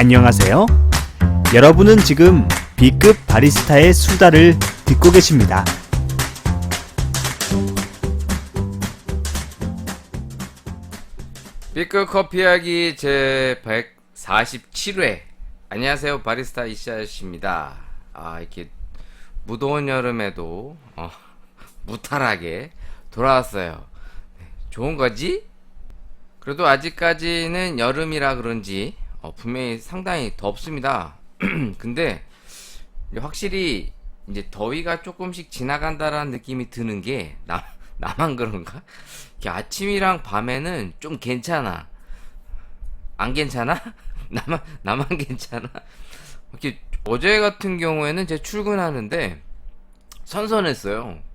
안녕하세요. 여러분은 지금 B급 바리스타의 수다를 듣고 계십니다. B급 커피 이야기 제 147회. 안녕하세요, 바리스타 이씨아저씨입니다. 이렇게 무더운 여름에도 무탈하게 돌아왔어요. 좋은 거지? 그래도 아직까지는 여름이라 그런지 분명히 상당히 덥습니다. 근데 확실히 이제 더위가 조금씩 지나간다라는 느낌이 드는 게 나만 그런가? 이렇게 아침이랑 밤에는 좀 괜찮아. 안 괜찮아? 나만 괜찮아? 이렇게 어제 같은 경우에는 제가 출근하는데 선선했어요.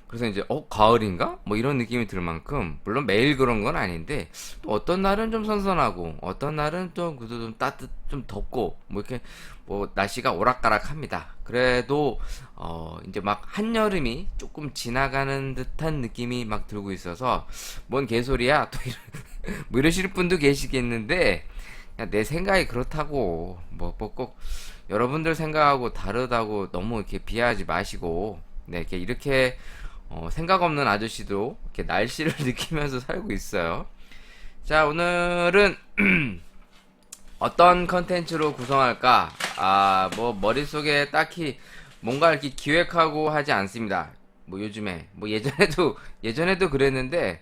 그래서 이제 가을인가? 뭐 이런 느낌이 들 만큼, 물론 매일 그런 건 아닌데 또 어떤 날은 좀 선선하고 어떤 날은 좀 좀 덥고 뭐 이렇게 뭐 날씨가 오락가락합니다. 그래도 이제 막 한여름이 조금 지나가는 듯한 느낌이 막 들고 있어서 뭔 개소리야 또 뭐 이러실 분도 계시겠는데, 그냥 내 생각이 그렇다고 뭐 꼭 여러분들 생각하고 다르다고 너무 이렇게 비하하지 마시고, 네, 이렇게 생각 없는 아저씨도 이렇게 날씨를 느끼면서 살고 있어요. 자, 오늘은 어떤 컨텐츠로 구성할까? 뭐 머릿속에 딱히 뭔가 이렇게 기획하고 하지 않습니다. 뭐 요즘에 뭐 예전에도 그랬는데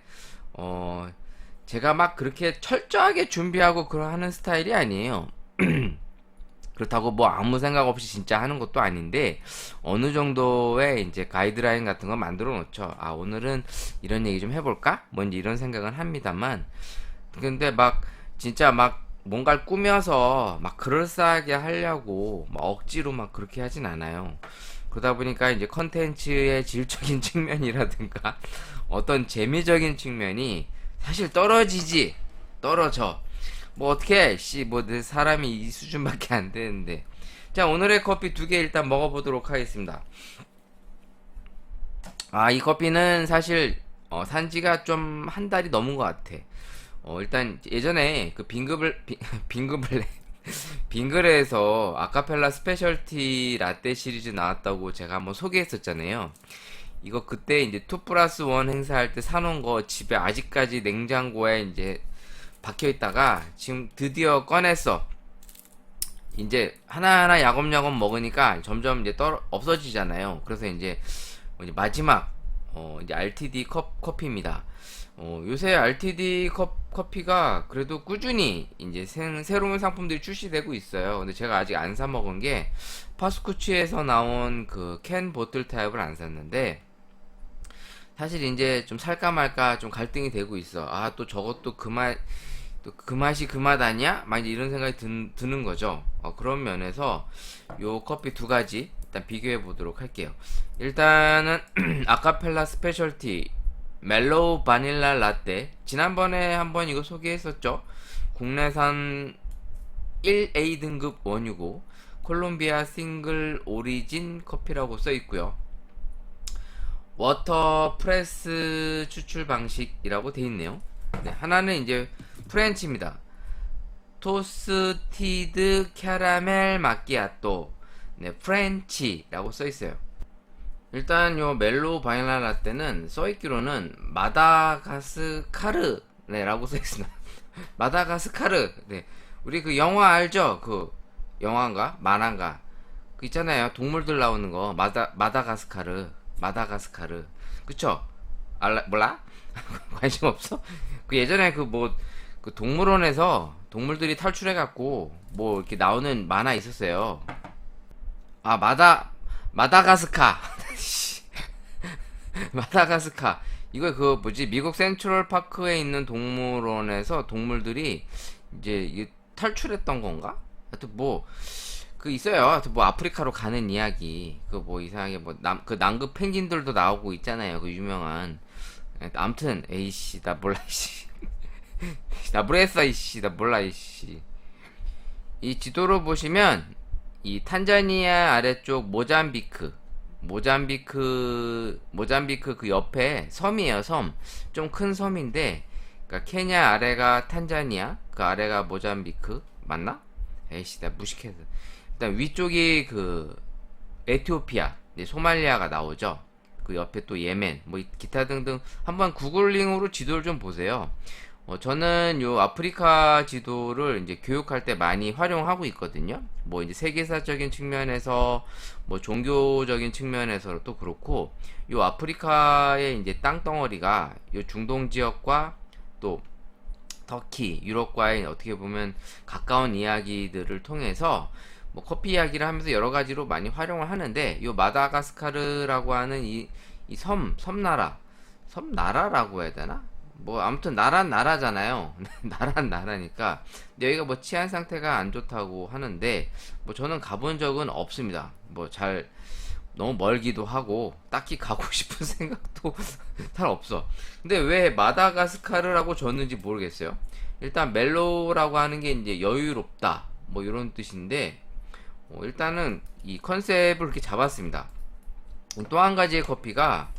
제가 막 그렇게 철저하게 준비하고 그런 하는 스타일이 아니에요. 그렇다고 뭐 아무 생각 없이 진짜 하는 것도 아닌데, 어느 정도의 이제 가이드라인 같은 거 만들어 놓죠. 오늘은 이런 얘기 좀 해볼까? 뭔지 이런 생각은 합니다만, 근데 막 진짜 막 뭔가를 꾸며서 막 그럴싸하게 하려고 막 억지로 막 그렇게 하진 않아요. 그러다 보니까 이제 컨텐츠의 질적인 측면이라든가 어떤 재미적인 측면이 사실 떨어져. 뭐 어떻게 뭐 내 사람이 이 수준밖에 안 되는데. 자, 오늘의 커피 2개 일단 먹어보도록 하겠습니다. 이 커피는 사실 산지가 좀 한 달이 넘은 것 같아. 일단 예전에 그 빙글에서 아카펠라 스페셜티 라떼 시리즈 나왔다고 제가 한번 소개했었잖아요. 이거 그때 이제 2+1 행사할 때 사놓은 거 집에 아직까지 냉장고에 이제 박혀있다가 지금 드디어 꺼냈어. 이제 하나하나 야곱야곱 먹으니까 점점 이제 없어지잖아요. 그래서 이제 마지막 이제 RTD 커피입니다. 요새 RTD 커피가 그래도 꾸준히 이제 새로운 상품들이 출시되고 있어요. 근데 제가 아직 안 사 먹은 게 파스쿠치에서 나온 그 캔 보틀 타입을 안 샀는데, 사실 이제 좀 살까 말까 좀 갈등이 되고 있어. 또 저것도 그 맛이 그 맛 아니야? 막 이제 이런 생각이 드는 거죠. 그런 면에서 요 커피 2가지 일단 비교해 보도록 할게요. 일단은 아카펠라 스페셜티 멜로우 바닐라 라떼, 지난번에 한번 이거 소개했었죠. 국내산 1A 등급 원유고 콜롬비아 싱글 오리진 커피라고 써 있고요. 워터 프레스 추출 방식이라고 돼 있네요. 네, 하나는 이제 프렌치입니다. 토스티드 캐러멜 마끼아또, 네, 프렌치라고 써 있어요. 일단 요 멜로우 바닐라 라떼는 써있기로는 마다가스카르, 네, 라고 써있습니다. 마다가스카르. 네, 우리 그 영화 알죠? 그 영화인가 만화인가 그 있잖아요, 동물들 나오는 거. 마다가스카르. 그쵸? 몰라? 관심 없어? 그 예전에 그 동물원에서 동물들이 탈출해갖고 뭐 이렇게 나오는 만화 있었어요. 마다가스카. 마다가스카. 이거 그 뭐지, 미국 센트럴 파크에 있는 동물원에서 동물들이 이제 탈출했던 건가? 하여튼 뭐 그 있어요. 하여튼 뭐 아프리카로 가는 이야기. 그 뭐 이상하게 뭐 그 남극 펭귄들도 나오고 있잖아요. 그 유명한. 아무튼 에이씨 나 몰라 이씨. 나 모르겠어 이씨. 나 몰라 이씨. 이 지도로 보시면 이 탄자니아 아래쪽 모잠비크 그 옆에 섬이에요. 섬. 좀 큰 섬인데, 그러니까 케냐 아래가 탄자니아, 그 아래가 모잠비크 맞나? 에이씨, 나 무식해서. 일단 위쪽이 그 에티오피아, 이제 소말리아가 나오죠. 그 옆에 또 예멘, 뭐 기타 등등 한번 구글링으로 지도를 좀 보세요. 저는 요 아프리카 지도를 이제 교육할 때 많이 활용하고 있거든요. 뭐 이제 세계사적인 측면에서, 뭐 종교적인 측면에서도 그렇고, 요 아프리카의 이제 땅덩어리가 요 중동 지역과 또 터키, 유럽과의 어떻게 보면 가까운 이야기들을 통해서 뭐 커피 이야기를 하면서 여러 가지로 많이 활용을 하는데, 요 마다가스카르라고 하는 이 섬나라라고 해야 되나? 뭐 아무튼 나라잖아요. 나라니까. 근데 여기가 뭐 치안 상태가 안 좋다고 하는데, 뭐 저는 가본 적은 없습니다. 뭐 잘 너무 멀기도 하고 딱히 가고 싶은 생각도 잘 없어. 근데 왜 마다가스카르라고 줬는지 모르겠어요. 일단 멜로우라고 하는 게 이제 여유롭다 뭐 이런 뜻인데, 일단은 이 컨셉을 이렇게 잡았습니다. 또 한 가지의 커피가,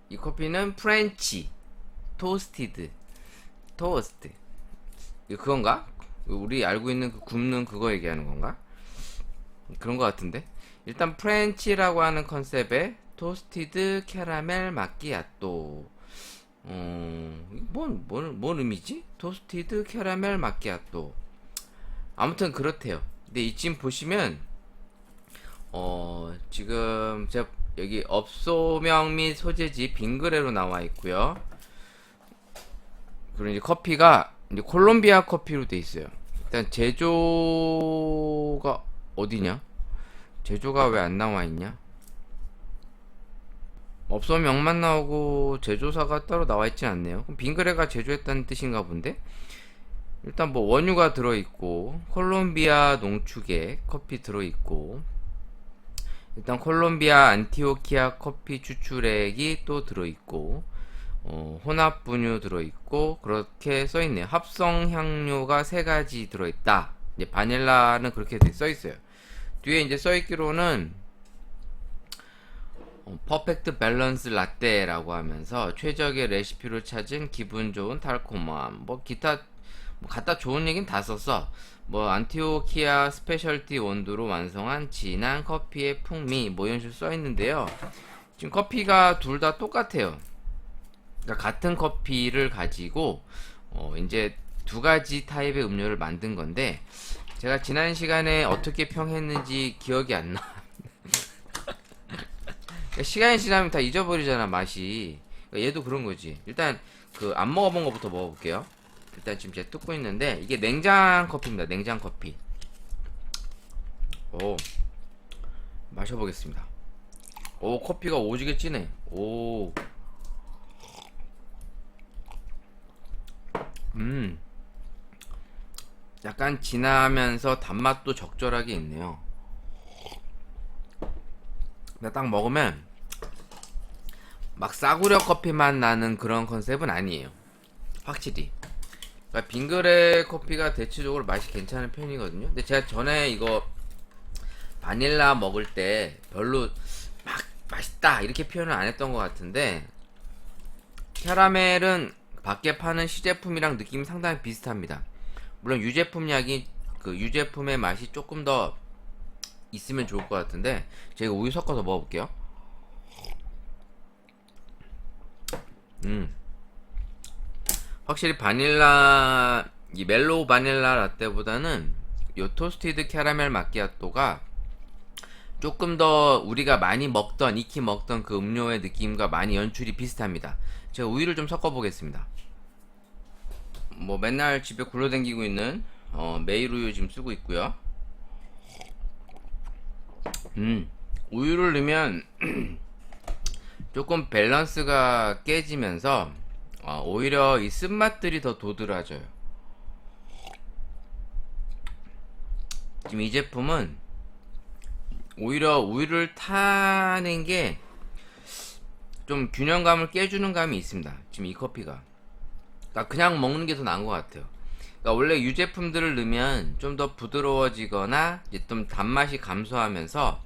이 커피는 프렌치 토스티드 토스트, 이거 그건가? 우리 알고 있는 그 굽는 그거 얘기하는 건가? 그런 것 같은데. 일단 프렌치라고 하는 컨셉의 토스티드 캐러멜 마끼아또. 뭔 의미지? 토스티드 캐러멜 마끼아또. 아무튼 그렇대요. 근데 이쯤 보시면 지금 제가 여기 업소명 및 소재지 빙그레로 나와 있고요. 그리고 이제 커피가 이제 콜롬비아 커피로 돼 있어요. 일단 제조가 어디냐? 제조가 왜 안 나와 있냐? 업소명만 나오고 제조사가 따로 나와 있진 않네요. 그럼 빙그레가 제조했다는 뜻인가 본데? 일단 뭐 원유가 들어있고, 콜롬비아 농축의 커피 들어있고, 일단 콜롬비아 안티오키아 커피 추출액이 또 들어있고, 혼합 분유 들어있고, 그렇게 써있네요. 합성 향료가 3가지 들어있다. 이제 바닐라는 그렇게 써있어요. 뒤에 이제 써있기로는 퍼펙트 밸런스 라떼라고 하면서 최적의 레시피로 찾은 기분 좋은 달콤함, 뭐 기타 뭐 갖다 좋은 얘기는 다 썼어. 뭐 안티오키아 스페셜티 원두로 완성한 진한 커피의 풍미, 뭐 이런 식으로 써있는데요. 지금 커피가 둘 다 똑같아요. 그러니까 같은 커피를 가지고 이제 2가지 타입의 음료를 만든 건데, 제가 지난 시간에 어떻게 평했는지 기억이 안 나. 시간이 지나면 다 잊어버리잖아, 맛이. 얘도 그런 거지. 일단 그 안 먹어본 것부터 먹어볼게요. 일단 지금 제가 뜯고 있는데, 이게 냉장 커피입니다. 냉장 커피. 오, 마셔보겠습니다. 오, 커피가 오지게 진해. 오, 약간 진하면서 단맛도 적절하게 있네요. 근데 딱 먹으면 막 싸구려 커피 맛 나는 그런 컨셉은 아니에요. 확실히. 그러니까 빙그레 커피가 대체적으로 맛이 괜찮은 편이거든요. 근데 제가 전에 이거 바닐라 먹을 때 별로 막 맛있다 이렇게 표현을 안 했던 것 같은데, 캐러멜은 밖에 파는 시제품이랑 느낌이 상당히 비슷합니다. 물론 유제품의 맛이 조금 더 있으면 좋을 것 같은데, 제가 우유 섞어서 먹어볼게요. 확실히 바닐라, 이 멜로우 바닐라 라떼보다는 요 토스티드 캐러멜 마키아토가 조금 더 우리가 많이 먹던, 익히 먹던 그 음료의 느낌과 많이 연출이 비슷합니다. 제가 우유를 좀 섞어 보겠습니다. 뭐 맨날 집에 굴러다니고 있는 메일 우유 지금 쓰고 있고요. 우유를 넣으면 조금 밸런스가 깨지면서 오히려 이 쓴맛들이 더 도드라져요. 지금 이 제품은 오히려 우유를 타는 게 좀 균형감을 깨주는 감이 있습니다. 지금 이 커피가. 그러니까 그냥 먹는 게 더 나은 것 같아요. 그러니까 원래 유제품들을 넣으면 좀 더 부드러워지거나 이제 좀 단맛이 감소하면서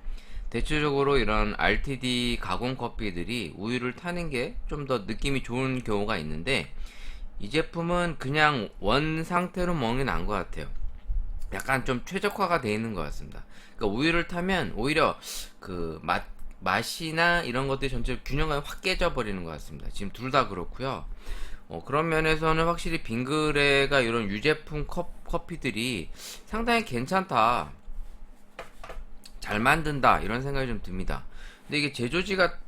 대체적으로 이런 RTD 가공 커피들이 우유를 타는 게 좀 더 느낌이 좋은 경우가 있는데, 이 제품은 그냥 원 상태로 먹는 게 나은 것 같아요. 약간 좀 최적화가 되어 있는 것 같습니다. 그러니까 우유를 타면 오히려 그 맛이나 이런 것들이 전체 균형감이 확 깨져 버리는 것 같습니다. 지금 둘 다 그렇고요. 그런 면에서는 확실히 빙그레가 이런 유제품 커피들이 상당히 괜찮다, 잘 만든다, 이런 생각이 좀 듭니다. 근데 이게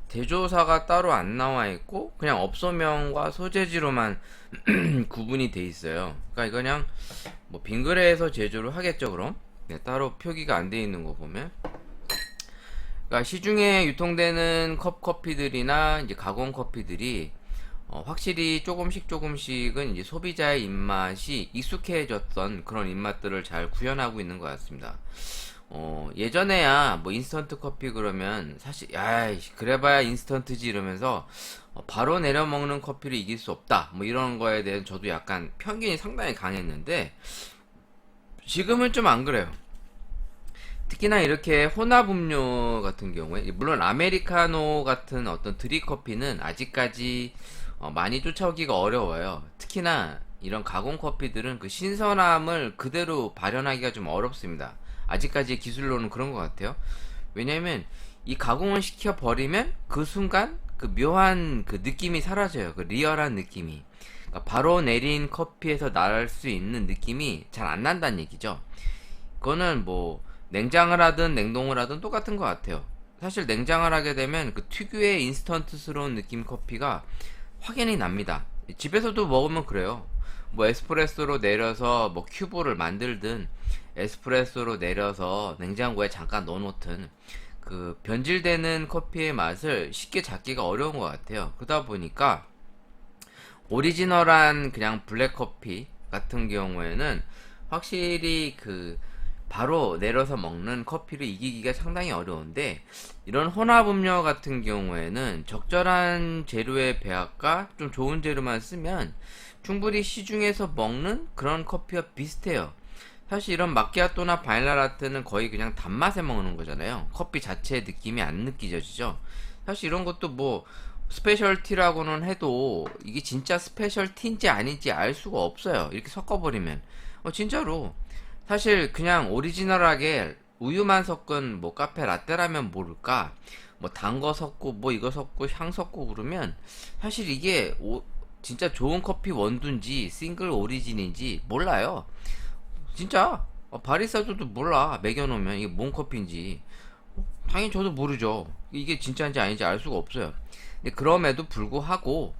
제조사가 따로 안 나와 있고 그냥 업소명과 소재지로만 구분이 돼 있어요. 그러니까 이거 그냥 뭐 빙그레에서 제조를 하겠죠, 그럼. 네, 따로 표기가 안 돼 있는 거 보면. 그러니까 시중에 유통되는 커피들이나 이제 가공 커피들이 확실히 조금씩은 이제 소비자의 입맛이 익숙해졌던 그런 입맛들을 잘 구현하고 있는 것 같습니다. 예전에야 뭐 인스턴트 커피 그러면 사실 야이 그래봐야 인스턴트지 이러면서 바로 내려 먹는 커피를 이길 수 없다 뭐 이런 거에 대해서 저도 약간 편견이 상당히 강했는데 지금은 좀 안 그래요. 특히나 이렇게 혼합 음료 같은 경우에 물론 아메리카노 같은 어떤 드립커피는 아직까지 많이 쫓아오기가 어려워요. 특히나 이런 가공 커피들은 그 신선함을 그대로 발현하기가 좀 어렵습니다. 아직까지 기술로는 그런 것 같아요. 왜냐면 이 가공을 시켜 버리면 그 순간 그 묘한 그 느낌이 사라져요. 그 리얼한 느낌이. 그러니까 바로 내린 커피에서 날 수 있는 느낌이 잘 안 난다는 얘기죠. 그거는 뭐 냉장을 하든 냉동을 하든 똑같은 것 같아요. 사실 냉장을 하게 되면 그 특유의 인스턴트스러운 느낌 커피가 확연히 납니다. 집에서도 먹으면 그래요. 뭐 에스프레소로 내려서 뭐 큐브를 만들든 에스프레소로 내려서 냉장고에 잠깐 넣어놓든 그 변질되는 커피의 맛을 쉽게 잡기가 어려운 것 같아요. 그러다 보니까 오리지널한 그냥 블랙커피 같은 경우에는 확실히 그 바로 내려서 먹는 커피를 이기기가 상당히 어려운데 이런 혼합 음료 같은 경우에는 적절한 재료의 배합과 좀 좋은 재료만 쓰면 충분히 시중에서 먹는 그런 커피와 비슷해요. 사실 이런 마키아토나 바닐라 라떼는 거의 그냥 단맛에 먹는 거잖아요. 커피 자체의 느낌이 안 느껴지죠. 사실 이런 것도 뭐 스페셜티라고는 해도 이게 진짜 스페셜티인지 아닌지 알 수가 없어요. 이렇게 섞어버리면 진짜로 사실 그냥 오리지널하게 우유만 섞은 뭐 카페 라떼라면 모를까 뭐 단 거 섞고 뭐 이거 섞고 향 섞고 그러면 사실 이게 진짜 좋은 커피 원두인지 싱글 오리진인지 몰라요. 진짜 바리스타들도 몰라. 매겨놓으면 이게 뭔 커피인지 당연히 저도 모르죠. 이게 진짜인지 아닌지 알 수가 없어요. 근데 그럼에도 불구하고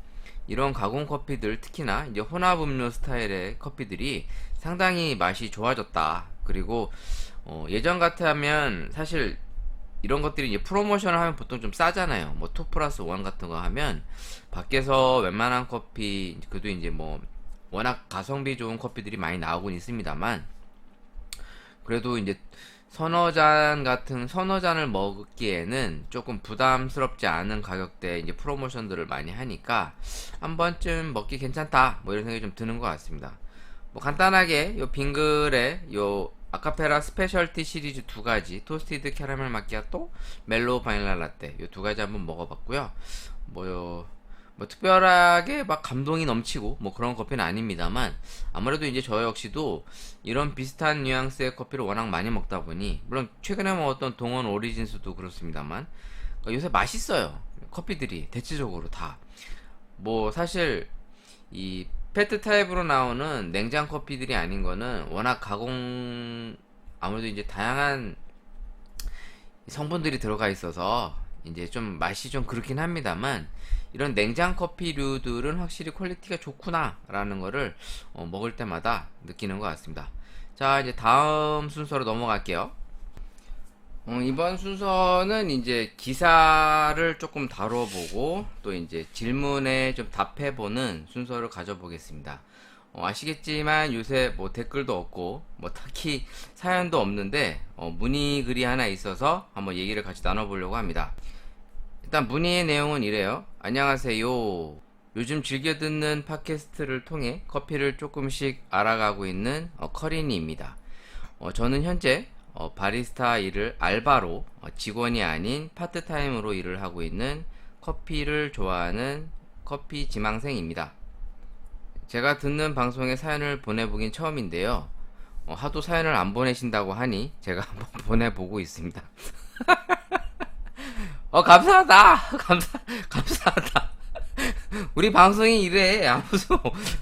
이런 가공 커피들, 특히나 이제 혼합 음료 스타일의 커피들이 상당히 맛이 좋아졌다. 그리고 예전 같으면 사실 이런 것들이 이제 프로모션을 하면 보통 좀 싸잖아요. 뭐 2+1 같은 거 하면 밖에서 웬만한 커피 그래도 이제 뭐 워낙 가성비 좋은 커피들이 많이 나오곤 있습니다만 그래도 이제 서너 잔을 먹기에는 조금 부담스럽지 않은 가격대에 이제 프로모션들을 많이 하니까 한 번쯤 먹기 괜찮다 뭐 이런 생각이 좀 드는 것 같습니다. 뭐 간단하게 요 빙글의 요 아카페라 스페셜티 시리즈 두 가지 토스티드 캐러멜 마키아토, 멜로우 바닐라 라떼 요 두 가지 한번 먹어봤고요. 뭐 특별하게 막 감동이 넘치고 뭐 그런 커피는 아닙니다만 아무래도 이제 저 역시도 이런 비슷한 뉘앙스의 커피를 워낙 많이 먹다 보니 물론 최근에 먹었던 동원 오리진스도 그렇습니다만 요새 맛있어요. 커피들이 대체적으로 다 뭐 사실 이 페트 타입으로 나오는 냉장 커피들이 아닌 거는 워낙 아무래도 이제 다양한 성분들이 들어가 있어서 이제 좀 맛이 좀 그렇긴 합니다만 이런 냉장 커피류들은 확실히 퀄리티가 좋구나 라는 거를 먹을 때마다 느끼는 것 같습니다. 자, 이제 다음 순서로 넘어갈게요. 이번 순서는 이제 기사를 조금 다뤄보고 또 이제 질문에 좀 답해보는 순서를 가져보겠습니다. 아시겠지만 요새 뭐 댓글도 없고 뭐 딱히 사연도 없는데 문의 글이 하나 있어서 한번 얘기를 같이 나눠보려고 합니다. 일단 문의의 내용은 이래요. 안녕하세요. 요즘 즐겨 듣는 팟캐스트를 통해 커피를 조금씩 알아가고 있는 커리니입니다. 저는 현재 바리스타 일을 알바로 직원이 아닌 파트타임으로 일을 하고 있는 커피를 좋아하는 커피 지망생입니다. 제가 듣는 방송에 사연을 보내보긴 처음인데요. 하도 사연을 안 보내신다고 하니 제가 한번 보내보고 있습니다. 감사하다. 감사하다. 우리 방송이 이래.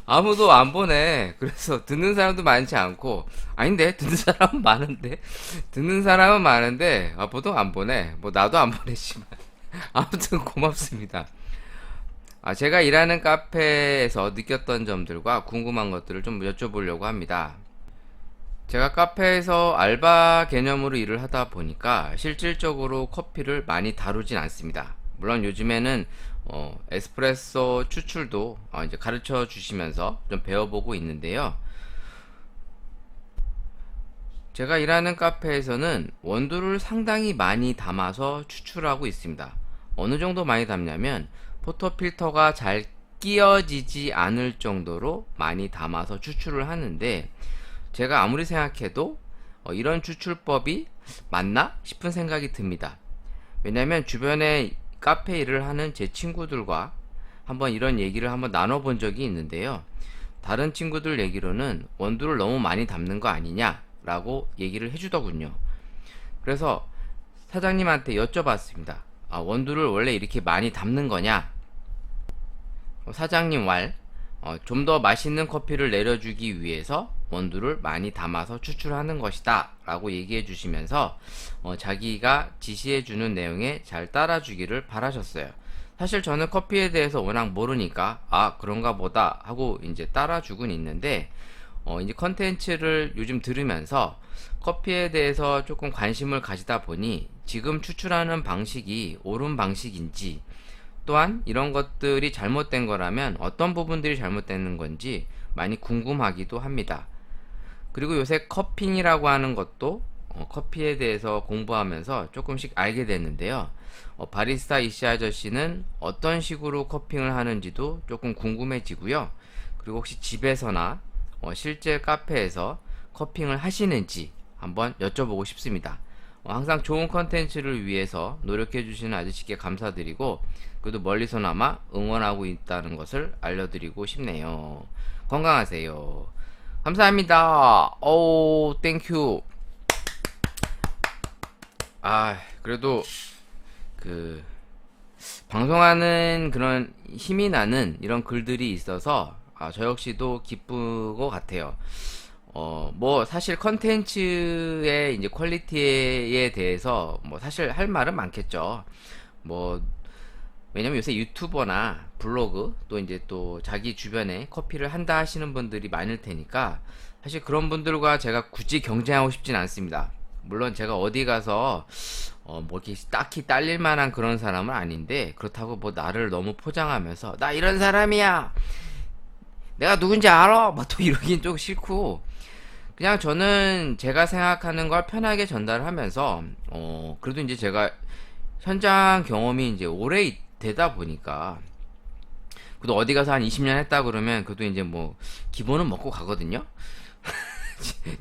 아무도 안 보내. 그래서 듣는 사람도 많지 않고, 아닌데, 듣는 사람은 많은데, 보통 안 보내. 뭐, 나도 안 보내지만. 아무튼 고맙습니다. 제가 일하는 카페에서 느꼈던 점들과 궁금한 것들을 좀 여쭤보려고 합니다. 제가 카페에서 알바 개념으로 일을 하다 보니까 실질적으로 커피를 많이 다루진 않습니다. 물론 요즘에는 에스프레소 추출도 이제 가르쳐 주시면서 좀 배워보고 있는데요. 제가 일하는 카페에서는 원두를 상당히 많이 담아서 추출하고 있습니다. 어느 정도 많이 담냐면 포토필터가 잘 끼어지지 않을 정도로 많이 담아서 추출을 하는데, 제가 아무리 생각해도 이런 추출법이 맞나 싶은 생각이 듭니다. 왜냐면 주변에 카페 일을 하는 제 친구들과 한번 이런 얘기를 한번 나눠본 적이 있는데요. 다른 친구들 얘기로는 원두를 너무 많이 담는 거 아니냐 라고 얘기를 해주더군요. 그래서 사장님한테 여쭤봤습니다. 원두를 원래 이렇게 많이 담는 거냐? 사장님 말, 좀 더 맛있는 커피를 내려주기 위해서 원두를 많이 담아서 추출하는 것이다 라고 얘기해 주시면서 자기가 지시해 주는 내용에 잘 따라주기를 바라셨어요. 사실 저는 커피에 대해서 워낙 모르니까 그런가 보다 하고 이제 따라주곤 있는데, 이제 컨텐츠를 요즘 들으면서 커피에 대해서 조금 관심을 가지다 보니 지금 추출하는 방식이 옳은 방식인지, 또한 이런 것들이 잘못된 거라면 어떤 부분들이 잘못되는 건지 많이 궁금하기도 합니다. 그리고 요새 커핑이라고 하는 것도 커피에 대해서 공부하면서 조금씩 알게 됐는데요. 바리스타 이씨 아저씨는 어떤 식으로 커핑을 하는지도 조금 궁금해지고요. 그리고 혹시 집에서나 실제 카페에서 커핑을 하시는지 한번 여쭤보고 싶습니다. 항상 좋은 컨텐츠를 위해서 노력해 주시는 아저씨께 감사드리고, 그래도 멀리서나마 응원하고 있다는 것을 알려드리고 싶네요. 건강하세요. 감사합니다. 땡큐. 그래도 방송하는 그런 힘이 나는 이런 글들이 있어서 저 역시도 기쁘고 같아요. 뭐 사실 컨텐츠의 이제 퀄리티에 대해서 뭐 사실 할 말은 많겠죠. 뭐 왜냐면 요새 유튜버나 블로그 또 이제 또 자기 주변에 커피를 한다 하시는 분들이 많을 테니까 사실 그런 분들과 제가 굳이 경쟁하고 싶진 않습니다. 물론 제가 어디 가서 뭐 이렇게 딱히 딸릴 만한 그런 사람은 아닌데, 그렇다고 뭐 나를 너무 포장하면서 나 이런 사람이야, 내가 누군지 알아, 막 또 이러긴 좀 싫고, 그냥 저는 제가 생각하는 걸 편하게 전달하면서 그래도 이제 제가 현장 경험이 이제 오래 되다 보니까, 그래도 어디 가서 한 20년 했다 그러면 그래도 이제 뭐 기본은 먹고 가거든요.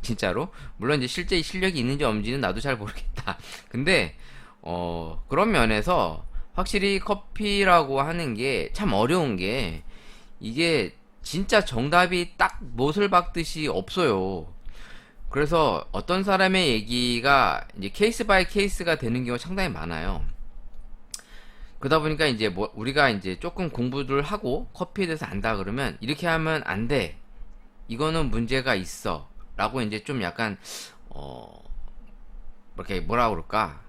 진짜로. 물론 이제 실제 실력이 있는지 없는지는 나도 잘 모르겠다. 근데 그런 면에서 확실히 커피라고 하는 게 참 어려운 게, 이게 진짜 정답이 딱 못을 박듯이 없어요. 그래서 어떤 사람의 얘기가 이제 케이스 바이 케이스가 되는 경우가 상당히 많아요. 그러다 보니까 이제 뭐 우리가 이제 조금 공부를 하고 커피에 대해서 안다 그러면 이렇게 하면 안 돼, 이거는 문제가 있어 라고 이제 좀 약간 이렇게 뭐라 그럴까,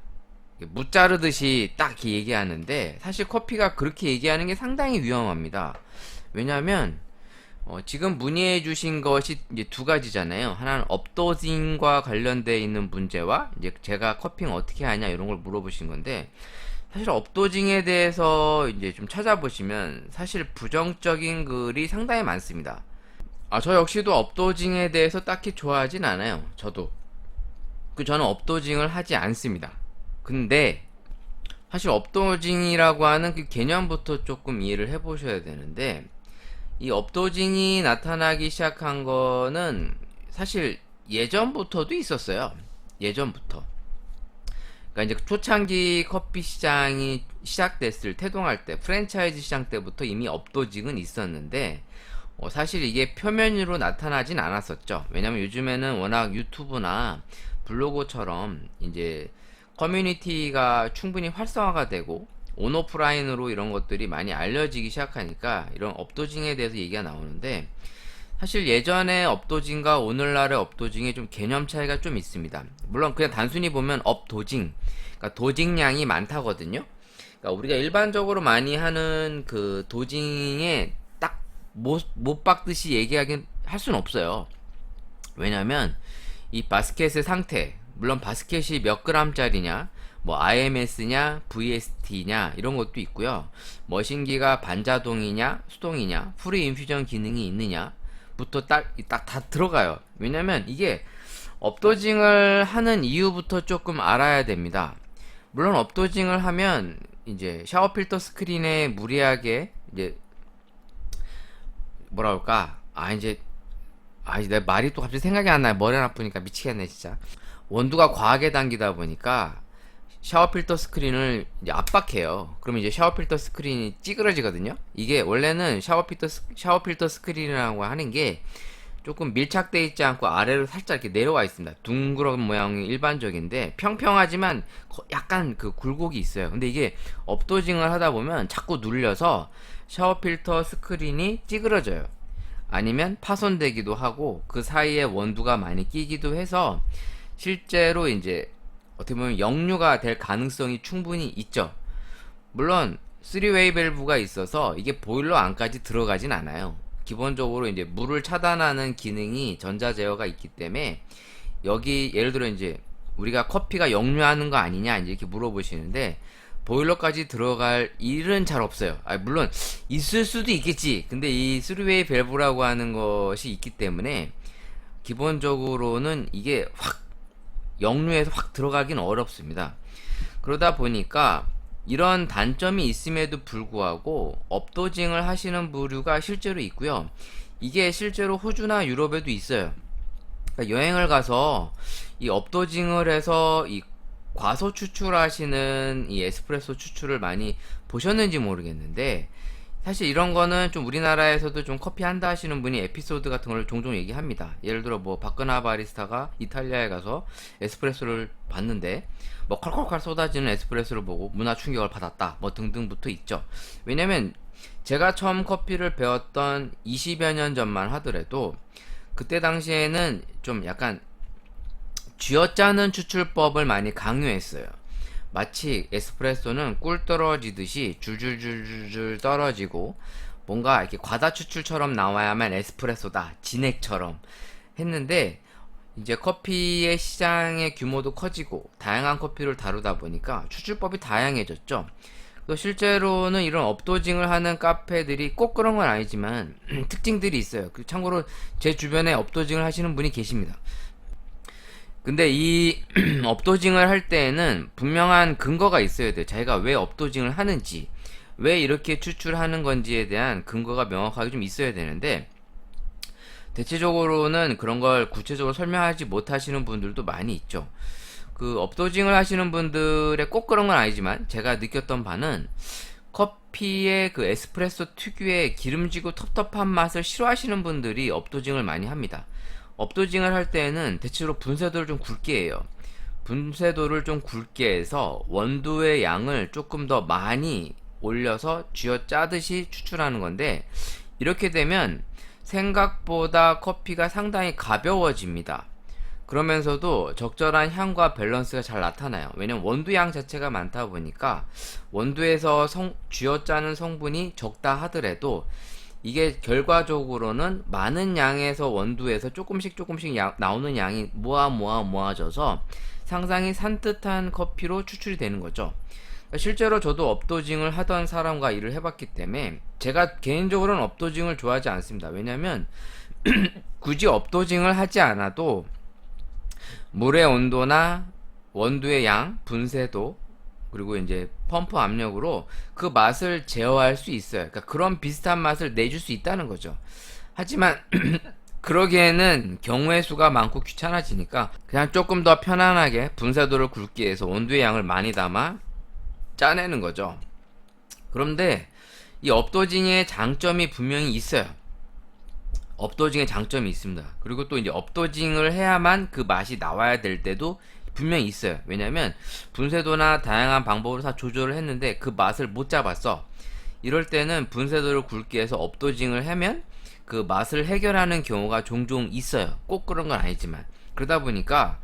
무자르듯이 딱 이렇게 얘기하는데, 사실 커피가 그렇게 얘기하는 게 상당히 위험합니다. 왜냐하면 지금 문의해 주신 것이 이제 두 가지잖아요. 하나는 업도징과 관련되어 있는 문제와 이제 제가 커핑 어떻게 하냐 이런 걸 물어보신 건데, 사실 업도징에 대해서 이제 좀 찾아보시면 사실 부정적인 글이 상당히 많습니다. 저 역시도 업도징에 대해서 딱히 좋아하진 않아요. 저는 업도징을 하지 않습니다. 근데 사실 업도징이라고 하는 그 개념부터 조금 이해를 해보셔야 되는데, 이 업도징이 나타나기 시작한 거는 사실 예전부터도 있었어요. 예전부터. 그러니까 이제 초창기 커피 시장이 시작됐을 태동할 때, 프랜차이즈 시장 때부터 이미 업도징은 있었는데, 사실 이게 표면으로 나타나진 않았었죠. 왜냐면 요즘에는 워낙 유튜브나 블로그처럼 이제 커뮤니티가 충분히 활성화가 되고 온오프라인으로 이런 것들이 많이 알려지기 시작하니까 이런 업도징에 대해서 얘기가 나오는데, 사실 예전의 업도징과 오늘날의 업도징의 좀 개념 차이가 좀 있습니다. 물론 그냥 단순히 보면 업도징, 그러니까 도징량이 많다거든요. 그러니까 우리가 일반적으로 많이 하는 그 도징에 딱 못 박듯이 얘기하긴 할 수는 없어요. 왜냐면 이 바스켓의 상태, 물론 바스켓이 몇 그램짜리냐, 뭐 IMS냐, VST냐 이런 것도 있고요. 머신기가 반자동이냐, 수동이냐, 프리 인퓨전 기능이 있느냐부터 딱 다 들어가요. 왜냐면 이게 업도징을 하는 이유부터 조금 알아야 됩니다. 물론 업도징을 하면 이제 샤워 필터 스크린에 무리하게 이제 뭐라 그럴까? 내 말이 또 갑자기 생각이 안 나요. 머리 아프니까 미치겠네 진짜. 원두가 과하게 당기다 보니까 샤워 필터 스크린을 이제 압박해요. 그러면 이제 샤워 필터 스크린이 찌그러지거든요. 이게 원래는 샤워 필터 스크린이라고 하는 게 조금 밀착되어 있지 않고 아래로 살짝 이렇게 내려와 있습니다. 둥그런 모양이 일반적인데 평평하지만 약간 그 굴곡이 있어요. 근데 이게 업도징을 하다 보면 자꾸 눌려서 샤워 필터 스크린이 찌그러져요. 아니면 파손되기도 하고 그 사이에 원두가 많이 끼기도 해서 실제로 이제 어떻게 보면 역류가 될 가능성이 충분히 있죠. 물론 3웨이 밸브가 있어서 이게 보일러 안까지 들어가진 않아요. 기본적으로 이제 물을 차단하는 기능이 전자 제어가 있기 때문에 여기 예를 들어 이제 우리가 커피가 역류하는 거 아니냐 이제 이렇게 물어보시는데, 보일러까지 들어갈 일은 잘 없어요. 물론 있을 수도 있겠지. 근데 이 3웨이 밸브라고 하는 것이 있기 때문에 기본적으로는 이게 확 역류해서 확 들어가긴 어렵습니다. 그러다 보니까 이런 단점이 있음에도 불구하고 업도징을 하시는 부류가 실제로 있고요. 이게 실제로 호주나 유럽에도 있어요. 그러니까 여행을 가서 이 업도징을 해서 이 과소 추출하시는 이 에스프레소 추출을 많이 보셨는지 모르겠는데, 사실 이런 거는 좀 우리나라에서도 좀 커피 한다 하시는 분이 에피소드 같은 걸 종종 얘기합니다. 예를 들어 뭐 박근하 바리스타가 이탈리아에 가서 에스프레소를 봤는데 뭐 컬컬컬 쏟아지는 에스프레소를 보고 문화 충격을 받았다 뭐 등등부터 있죠. 왜냐면 제가 처음 커피를 배웠던 20여 년 전만 하더라도 그때 당시에는 좀 약간 쥐어짜는 추출법을 많이 강요했어요. 마치 에스프레소는 꿀 떨어지듯이 줄줄줄줄 떨어지고 뭔가 이렇게 과다 추출처럼 나와야만 에스프레소다, 진액처럼 했는데, 이제 커피의 시장의 규모도 커지고 다양한 커피를 다루다 보니까 추출법이 다양해졌죠. 또 실제로는 이런 업도징을 하는 카페들이 꼭 그런 건 아니지만 특징들이 있어요. 참고로 제 주변에 업도징을 하시는 분이 계십니다. 근데 이 업도징을 할 때에는 분명한 근거가 있어야 돼요. 자기가 왜 업도징을 하는지, 왜 이렇게 추출하는 건지에 대한 근거가 명확하게 좀 있어야 되는데, 대체적으로는 그런 걸 구체적으로 설명하지 못하시는 분들도 많이 있죠. 그 업도징을 하시는 분들의 꼭 그런 건 아니지만 제가 느꼈던 바는 커피의 그 에스프레소 특유의 기름지고 텁텁한 맛을 싫어하시는 분들이 업도징을 많이 합니다. 업도징을 할 때에는 대체로 분쇄도를 좀 굵게 해요. 분쇄도를 좀 굵게 해서 원두의 양을 조금 더 많이 올려서 쥐어 짜듯이 추출하는 건데, 이렇게 되면 생각보다 커피가 상당히 가벼워집니다. 그러면서도 적절한 향과 밸런스가 잘 나타나요. 왜냐면 원두양 자체가 많다 보니까 원두에서 쥐어짜는 성분이 적다 하더라도 이게 결과적으로는 많은 양에서 원두에서 조금씩 나오는 양이 모아져서 상당히 산뜻한 커피로 추출이 되는 거죠. 실제로 저도 업도징을 하던 사람과 일을 해봤기 때문에 제가 개인적으로는 업도징을 좋아하지 않습니다. 왜냐면 굳이 업도징을 하지 않아도 물의 온도나 원두의 양, 분쇄도, 그리고 이제 펌프 압력으로 그 맛을 제어할 수 있어요. 그러니까 그런 비슷한 맛을 내줄 수 있다는 거죠. 하지만 그러기에는 경우의 수가 많고 귀찮아지니까 그냥 조금 더 편안하게 분쇄도를 굵게 해서 원두의 양을 많이 담아 짜내는 거죠. 그런데 이 업도징의 장점이 분명히 있어요. 업도징의 장점이 있습니다. 그리고 또 이제 업도징을 해야만 그 맛이 나와야 될 때도 분명히 있어요. 왜냐면 분쇄도나 다양한 방법으로 다 조절을 했는데 그 맛을 못 잡았어. 이럴 때는 분쇄도를 굵게 해서 업도징을 하면 그 맛을 해결하는 경우가 종종 있어요. 꼭 그런 건 아니지만. 그러다 보니까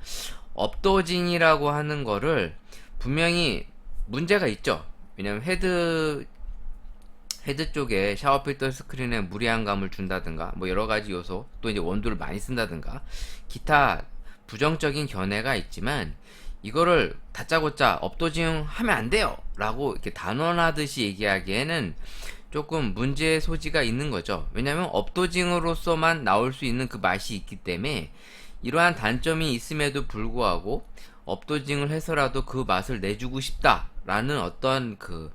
업도징이라고 하는 거를 분명히 문제가 있죠. 왜냐면 헤드 쪽에 샤워 필터 스크린에 무리한 감을 준다든가 뭐 여러 가지 요소, 또 이제 원두를 많이 쓴다든가 기타 부정적인 견해가 있지만, 이거를 다짜고짜 업도징 하면 안 돼요 라고 이렇게 단언하듯이 얘기하기에는 조금 문제의 소지가 있는 거죠. 왜냐면 업도징으로서만 나올 수 있는 그 맛이 있기 때문에 이러한 단점이 있음에도 불구하고 업도징을 해서라도 그 맛을 내주고 싶다라는 어떤 그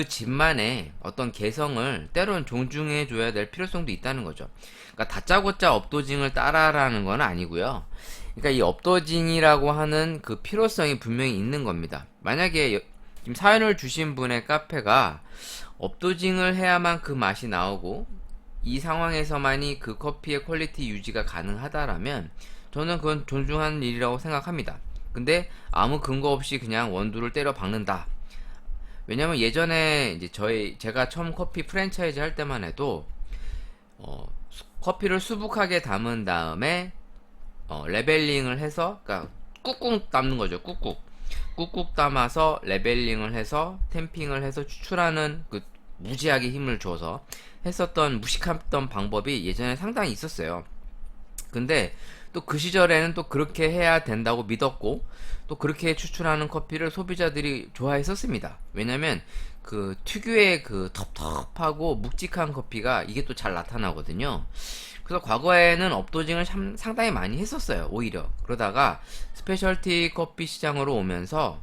집만의 어떤 개성을 때론 존중해 줘야 될 필요성도 있다는 거죠. 그러니까 다짜고짜 업도징을 따라라는 건 아니고요. 그러니까 이 업도징이라고 하는 그 필요성이 분명히 있는 겁니다. 만약에 지금 사연을 주신 분의 카페가 업도징을 해야만 그 맛이 나오고 이 상황에서만이 그 커피의 퀄리티 유지가 가능하다라면 저는 그건 존중하는 일이라고 생각합니다. 근데 아무 근거 없이 그냥 원두를 때려 박는다. 왜냐면 예전에 이제 제가 처음 커피 프랜차이즈 할 때만 해도 커피를 수북하게 담은 다음에 레벨링을 해서, 그러니까 꾹꾹 담는 거죠. 꾹꾹 담아서 레벨링을 해서 탬핑을 해서 추출하는 그 무지하게 힘을 줘서 했었던 무식했던 방법이 예전에 상당히 있었어요. 근데 또 그 시절에는 또 그렇게 해야 된다고 믿었고, 또 그렇게 추출하는 커피를 소비자들이 좋아했었습니다. 왜냐면 그 특유의 그 텁텁하고 묵직한 커피가 이게 또 잘 나타나거든요. 그래서 과거에는 업도징을 상당히 많이 했었어요. 오히려 그러다가 스페셜티 커피 시장으로 오면서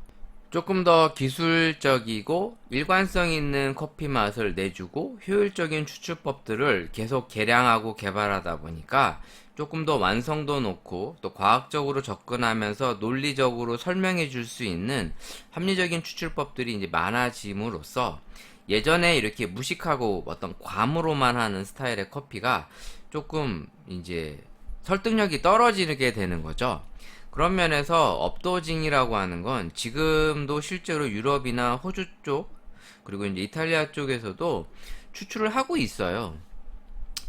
조금 더 기술적이고 일관성 있는 커피 맛을 내주고 효율적인 추출법들을 계속 개량하고 개발하다 보니까 조금 더 완성도 높고 또 과학적으로 접근하면서 논리적으로 설명해 줄 수 있는 합리적인 추출법들이 이제 많아짐으로써 예전에 이렇게 무식하고 어떤 괌으로만 하는 스타일의 커피가 조금 이제 설득력이 떨어지게 되는 거죠. 그런 면에서 업도징이라고 하는 건 지금도 실제로 유럽이나 호주 쪽, 그리고 이제 이탈리아 쪽에서도 추출을 하고 있어요.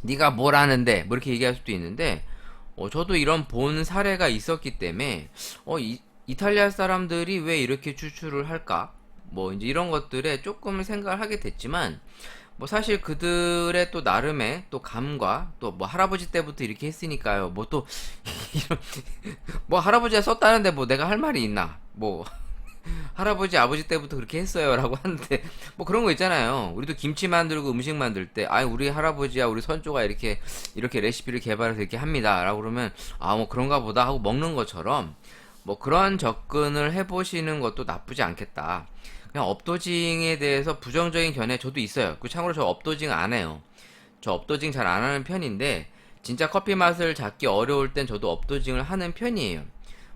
네가 뭘 아는데 뭐 이렇게 얘기할 수도 있는데, 저도 이런 본 사례가 있었기 때문에 이탈리아 사람들이 왜 이렇게 추출을 할까, 뭐 이제 이런 것들에 조금 생각을 하게 됐지만, 뭐 사실 그들의 또 나름의 또 감과 또 뭐 할아버지 때부터 이렇게 했으니까요. 뭐 또 이런 뭐 할아버지가 썼다는데 뭐 내가 할 말이 있나? 뭐 할아버지 아버지 때부터 그렇게 했어요라고 하는데 뭐 그런 거 있잖아요. 우리도 김치 만들고 음식 만들 때 우리 할아버지야 우리 선조가 이렇게 레시피를 개발해서 이렇게 합니다라고 그러면 뭐 그런가 보다 하고 먹는 것처럼 뭐 그런 접근을 해보시는 것도 나쁘지 않겠다. 그냥 업도징에 대해서 부정적인 견해 저도 있어요. 그 참고로 저 업도징 안 해요. 저 업도징 잘 안 하는 편인데 진짜 커피 맛을 잡기 어려울 땐 저도 업도징을 하는 편이에요.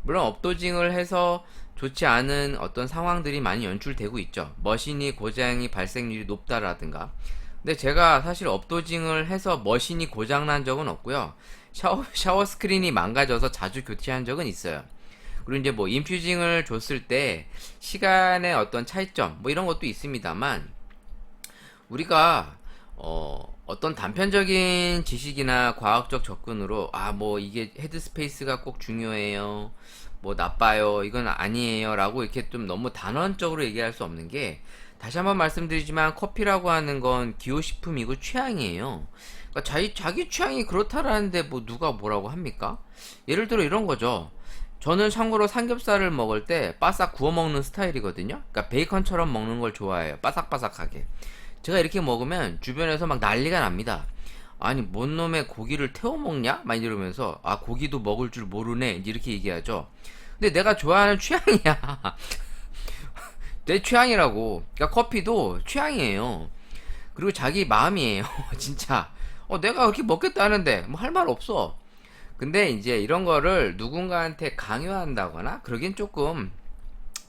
물론 업도징을 해서 좋지 않은 어떤 상황들이 많이 연출되고 있죠. 머신이 고장이 발생률이 높다라든가. 근데 제가 사실 업도징을 해서 머신이 고장난 적은 없고요. 샤워 스크린이 망가져서 자주 교체한 적은 있어요. 그리고 이제 뭐 인퓨징을 줬을 때 시간의 어떤 차이점 뭐 이런 것도 있습니다만, 우리가 어떤 단편적인 지식이나 과학적 접근으로 뭐 이게 헤드스페이스가 꼭 중요해요, 뭐 나빠요, 이건 아니에요 라고 이렇게 좀 너무 단언적으로 얘기할 수 없는 게, 다시 한번 말씀드리지만 커피라고 하는 건 기호식품이고 취향이에요. 그러니까 자기 취향이 그렇다라는데 뭐 누가 뭐라고 합니까? 예를 들어 이런 거죠. 저는 참고로 삼겹살을 먹을 때 바싹 구워 먹는 스타일이거든요. 그러니까 베이컨처럼 먹는 걸 좋아해요. 바삭바삭하게. 제가 이렇게 먹으면 주변에서 막 난리가 납니다. 아니 뭔 놈의 고기를 태워 먹냐? 막 이러면서 고기도 먹을 줄 모르네 이렇게 얘기하죠. 근데 내가 좋아하는 취향이야. 내 취향이라고. 그러니까 커피도 취향이에요. 그리고 자기 마음이에요. 진짜 내가 그렇게 먹겠다는데 뭐 할 말 없어. 근데 이제 이런 거를 누군가한테 강요한다거나 그러긴 조금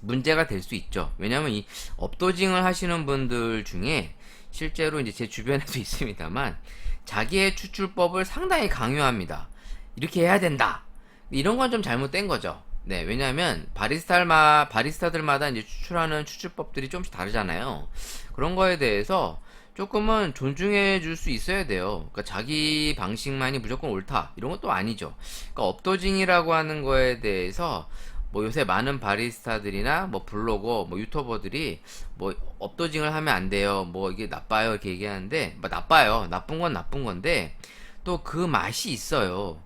문제가 될 수 있죠. 왜냐면 이 업도징을 하시는 분들 중에 실제로 이제 제 주변에도 있습니다만, 자기의 추출법을 상당히 강요합니다. 이렇게 해야 된다. 이런 건 좀 잘못된 거죠. 네, 왜냐하면 바리스타들마다 이제 추출하는 추출법들이 조금씩 다르잖아요. 그런 거에 대해서 조금은 존중해 줄 수 있어야 돼요. 그러니까 자기 방식만이 무조건 옳다 이런 것도 아니죠. 그러니까 업도징이라고 하는 거에 대해서 뭐 요새 많은 바리스타들이나 뭐 블로거, 뭐 유튜버들이 뭐 업도징을 하면 안 돼요. 뭐 이게 나빠요 이렇게 얘기하는데 뭐 나빠요. 나쁜 건 나쁜 건데 또 그 맛이 있어요.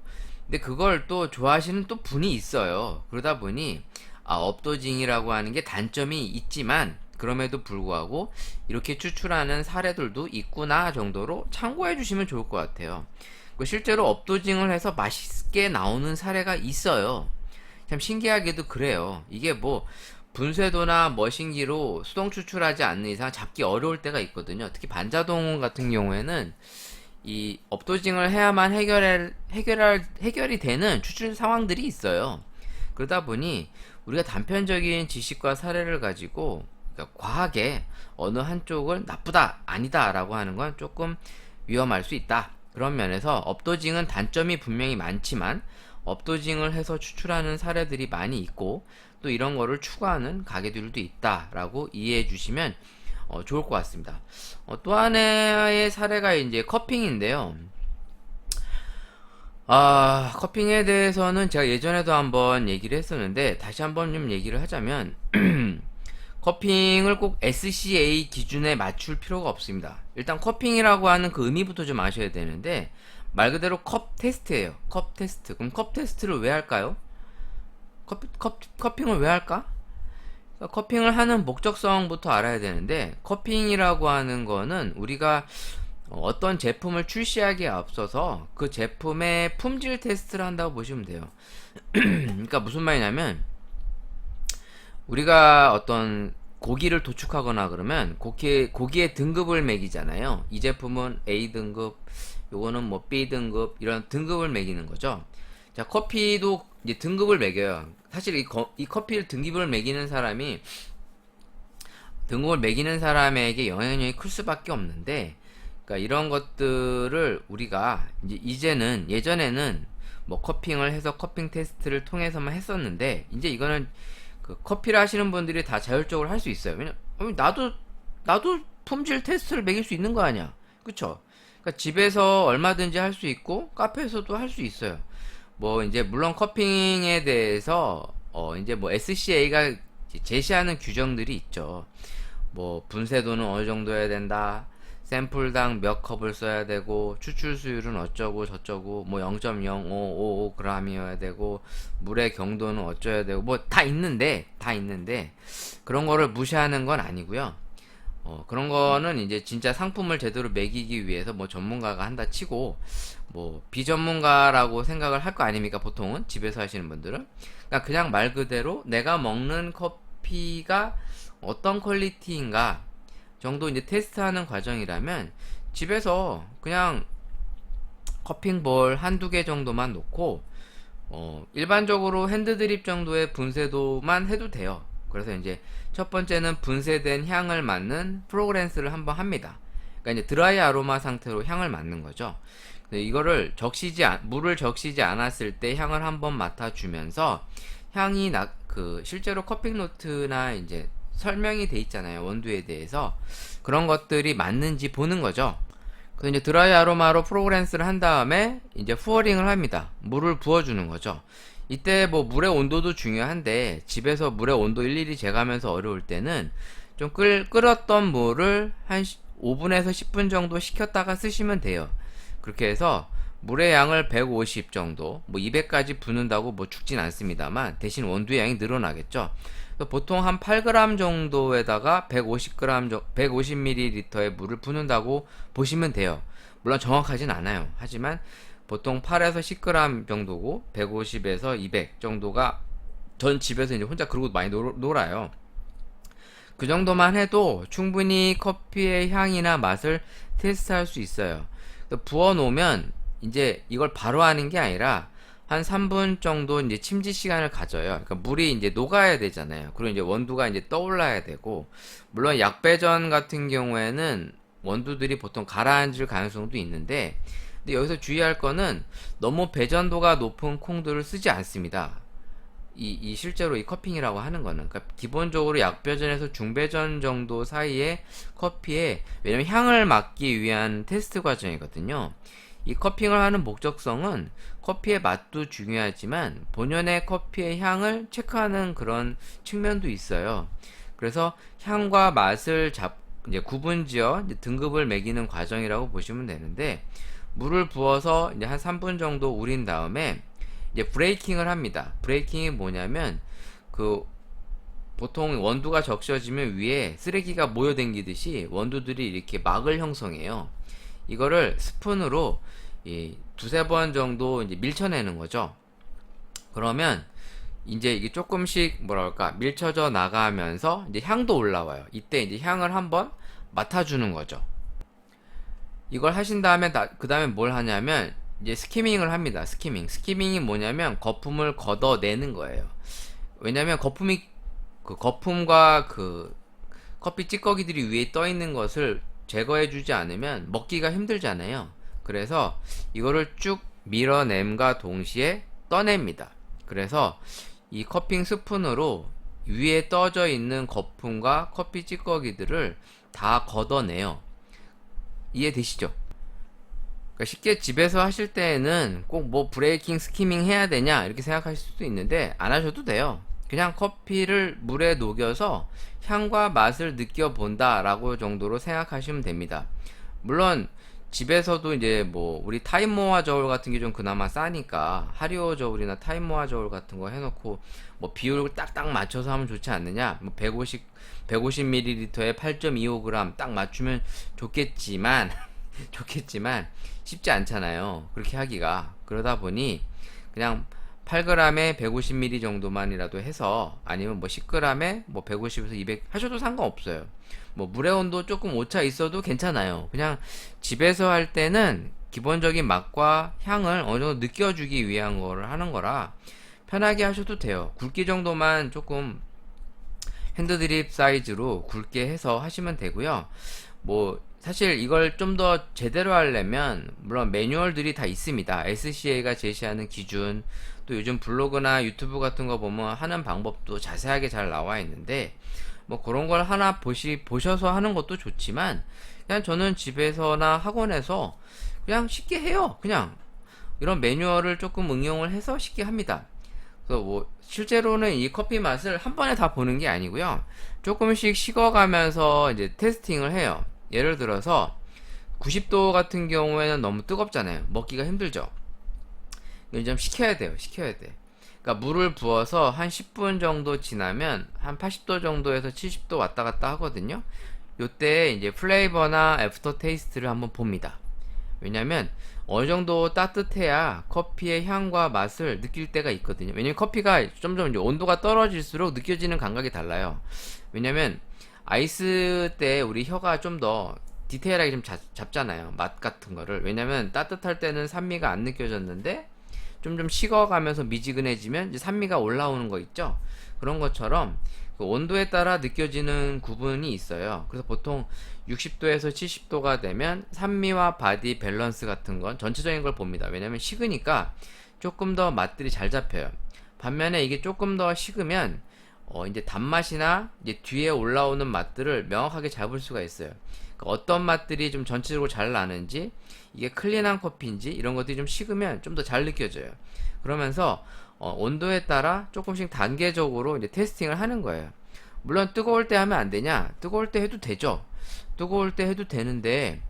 근데 그걸 또 좋아하시는 또 분이 있어요. 그러다 보니 업도징이라고 하는 게 단점이 있지만 그럼에도 불구하고 이렇게 추출하는 사례들도 있구나 정도로 참고해 주시면 좋을 것 같아요. 실제로 업도징을 해서 맛있게 나오는 사례가 있어요. 참 신기하게도 그래요. 이게 뭐 분쇄도나 머신기로 수동 추출하지 않는 이상 잡기 어려울 때가 있거든요. 특히 반자동 같은 경우에는 이 업도징을 해야만 해결이 되는 추출 상황들이 있어요. 그러다 보니 우리가 단편적인 지식과 사례를 가지고 그러니까 과하게 어느 한쪽을 나쁘다, 아니다 라고 하는 건 조금 위험할 수 있다. 그런 면에서 업도징은 단점이 분명히 많지만 업도징을 해서 추출하는 사례들이 많이 있고 또 이런 거를 추구하는 가게들도 있다라고 이해해 주시면 좋을 것 같습니다. 또 하나의 사례가 이제 커핑인데요. 커핑에 대해서는 제가 예전에도 한번 얘기를 했었는데 다시 한번 좀 얘기를 하자면 커핑을 꼭 SCA 기준에 맞출 필요가 없습니다. 일단 커핑이라고 하는 그 의미부터 좀 아셔야 되는데 말 그대로 컵 테스트예요. 컵 테스트. 그럼 컵 테스트를 왜 할까요? 커핑을 왜 할까? 커핑을 하는 목적성부터 알아야 되는데 커핑이라고 하는 거는 우리가 어떤 제품을 출시하기에 앞서서 그 제품의 품질 테스트를 한다고 보시면 돼요. 그러니까 무슨 말이냐면 우리가 어떤 고기를 도축하거나 그러면 고기의 등급을 매기잖아요. 이 제품은 A 등급, 요거는 뭐 B 등급 이런 등급을 매기는 거죠. 자, 커피도 이제 등급을 매겨요. 사실 이 커피를 등급을 매기는 사람에게 영향력이 클 수밖에 없는데, 그러니까 이런 것들을 우리가 이제는 예전에는 뭐 커핑을 해서 커핑 테스트를 통해서만 했었는데 이제 이거는 그 커피를 하시는 분들이 다 자율적으로 할 수 있어요. 왜냐면 나도 품질 테스트를 매길 수 있는 거 아니야, 그쵸? 그러니까 집에서 얼마든지 할 수 있고 카페에서도 할 수 있어요. 뭐 이제 물론 커핑에 대해서 이제 뭐 SCA가 제시하는 규정들이 있죠. 뭐 분쇄도는 어느 정도 해야 된다. 샘플당 몇 컵을 써야 되고 추출 수율은 어쩌고 저쩌고 뭐 0.0555g이어야 되고 물의 경도는 어쩌야 되고 뭐 다 있는데 그런 거를 무시하는 건 아니고요. 그런 거는 이제 진짜 상품을 제대로 매기기 위해서 뭐 전문가가 한다 치고 뭐 비전문가라고 생각을 할 거 아닙니까? 보통은 집에서 하시는 분들은 그냥 말 그대로 내가 먹는 커피가 어떤 퀄리티인가 정도 이제 테스트하는 과정이라면 집에서 그냥 커핑볼 한두 개 정도만 놓고 일반적으로 핸드드립 정도의 분쇄도만 해도 돼요. 그래서 이제 첫 번째는 분쇄된 향을 맡는 프로그랜스를 한번 합니다. 그러니까 이제 드라이 아로마 상태로 향을 맡는 거죠. 이거를 물을 적시지 않았을 때 향을 한번 맡아주면서 향이 실제로 커핑 노트나 이제 설명이 돼 있잖아요. 원두에 대해서. 그런 것들이 맞는지 보는 거죠. 그래서 이제 드라이 아로마로 프로그랜스를 한 다음에 이제 후어링을 합니다. 물을 부어주는 거죠. 이때 뭐 물의 온도도 중요한데 집에서 물의 온도 일일이 재가면서 어려울 때는 좀 끓었던 물을 한 5분에서 10분 정도 식혔다가 쓰시면 돼요. 그렇게 해서 물의 양을 150 정도, 뭐 200까지 붓는다고 뭐 죽진 않습니다만 대신 원두의 양이 늘어나겠죠. 보통 한 8g 정도에다가 150ml의 물을 붓는다고 보시면 돼요. 물론 정확하진 않아요. 하지만 보통 8에서 10g 정도고 150에서 200 정도가 전 집에서 이제 혼자 그러고 많이 놀아요. 그 정도만 해도 충분히 커피의 향이나 맛을 테스트할 수 있어요. 부어 놓으면 이제 이걸 바로 하는 게 아니라 한 3분 정도 이제 침지 시간을 가져요. 그러니까 물이 이제 녹아야 되잖아요. 그리고 이제 원두가 이제 떠올라야 되고, 물론 약배전 같은 경우에는 원두들이 보통 가라앉을 가능성도 있는데, 근데 여기서 주의할 거는 너무 배전도가 높은 콩들을 쓰지 않습니다. 실제로 이 커핑이라고 하는 거는, 그러니까 기본적으로 약배전에서 중배전 정도 사이에 커피에, 왜냐면 향을 맡기 위한 테스트 과정이거든요. 이 커핑을 하는 목적성은 커피의 맛도 중요하지만 본연의 커피의 향을 체크하는 그런 측면도 있어요. 그래서 향과 맛을 이제 구분지어 이제 등급을 매기는 과정이라고 보시면 되는데, 물을 부어서 이제 한 3분 정도 우린 다음에 이제 브레이킹을 합니다. 브레이킹이 뭐냐면, 보통 원두가 적셔지면 위에 쓰레기가 모여댕기듯이 원두들이 이렇게 막을 형성해요. 이거를 스푼으로 두세 번 정도 이제 밀쳐내는 거죠. 그러면 이제 이게 조금씩 뭐랄까 밀쳐져 나가면서 이제 향도 올라와요. 이때 이제 향을 한번 맡아주는 거죠. 이걸 하신 다음에 그 다음에 뭘 하냐면 이제 스키밍을 합니다. 스키밍이 뭐냐면 거품을 걷어내는 거예요. 왜냐면 거품과 커피 찌꺼기들이 위에 떠 있는 것을 제거해주지 않으면 먹기가 힘들잖아요. 그래서 이거를 쭉 밀어냄과 동시에 떠냅니다. 그래서 이 커핑 스푼으로 위에 떠져 있는 거품과 커피 찌꺼기들을 다 걷어내요. 이해되시죠? 그러니까 쉽게 집에서 하실 때에는 꼭 뭐 브레이킹, 스키밍 해야 되냐 이렇게 생각하실 수도 있는데 안 하셔도 돼요. 그냥 커피를 물에 녹여서 향과 맛을 느껴본다 라고 정도로 생각하시면 됩니다. 물론 집에서도 이제 뭐 우리 타임모아 저울 같은 게 좀 그나마 싸니까 하리오 저울이나 타임모아 저울 같은 거 해놓고 뭐 비율을 딱딱 맞춰서 하면 좋지 않느냐, 뭐 150ml에 8.25g 딱 맞추면 좋겠지만 쉽지 않잖아요, 그렇게 하기가. 그러다 보니 그냥 8g에 150ml 정도만이라도 해서, 아니면 뭐 10g에 뭐 150에서 200 하셔도 상관없어요. 뭐 물의 온도 조금 오차 있어도 괜찮아요. 그냥 집에서 할 때는 기본적인 맛과 향을 어느 정도 느껴주기 위한 거를 하는 거라 편하게 하셔도 돼요. 굵기 정도만 조금 핸드드립 사이즈로 굵게 해서 하시면 되고요. 뭐 사실 이걸 좀 더 제대로 하려면 물론 매뉴얼들이 다 있습니다. SCA가 제시하는 기준, 또 요즘 블로그나 유튜브 같은 거 보면 하는 방법도 자세하게 잘 나와 있는데, 뭐 그런 걸 하나 보셔서 하는 것도 좋지만, 그냥 저는 집에서나 학원에서 그냥 쉽게 해요. 그냥 이런 매뉴얼을 조금 응용을 해서 쉽게 합니다. 그래서 뭐 실제로는 이 커피 맛을 한 번에 다 보는 게 아니고요, 조금씩 식어가면서 이제 테스팅을 해요. 예를 들어서 90도 같은 경우에는 너무 뜨겁잖아요. 먹기가 힘들죠. 이걸 좀 식혀야 돼요. 그러니까 물을 부어서 한 10분 정도 지나면 한 80도 정도에서 70도 왔다 갔다 하거든요. 요때 이제 플레이버나 애프터 테이스트를 한번 봅니다. 왜냐면 어느 정도 따뜻해야 커피의 향과 맛을 느낄 때가 있거든요. 왜냐면 커피가 점점 이제 온도가 떨어질수록 느껴지는 감각이 달라요. 왜냐면 아이스 때 우리 혀가 좀 더 디테일하게 좀 잡잖아요, 맛 같은 거를. 왜냐면 따뜻할 때는 산미가 안 느껴졌는데 좀 식어가면서 미지근해지면 이제 산미가 올라오는 거 있죠. 그런 것처럼 그 온도에 따라 느껴지는 구분이 있어요. 그래서 보통 60도에서 70도가 되면 산미와 바디 밸런스 같은 건 전체적인 걸 봅니다. 왜냐면 식으니까 조금 더 맛들이 잘 잡혀요. 반면에 이게 조금 더 식으면 이제 단맛이나 이제 뒤에 올라오는 맛들을 명확하게 잡을 수가 있어요. 그러니까 어떤 맛들이 좀 전체적으로 잘 나는지, 이게 클린한 커피인지, 이런 것들이 좀 식으면 좀 더 잘 느껴져요. 그러면서 온도에 따라 조금씩 단계적으로 이제 테스팅을 하는 거예요. 물론 뜨거울 때 하면 안 되냐? 뜨거울 때 해도 되죠. 뜨거울 때 해도 되는데,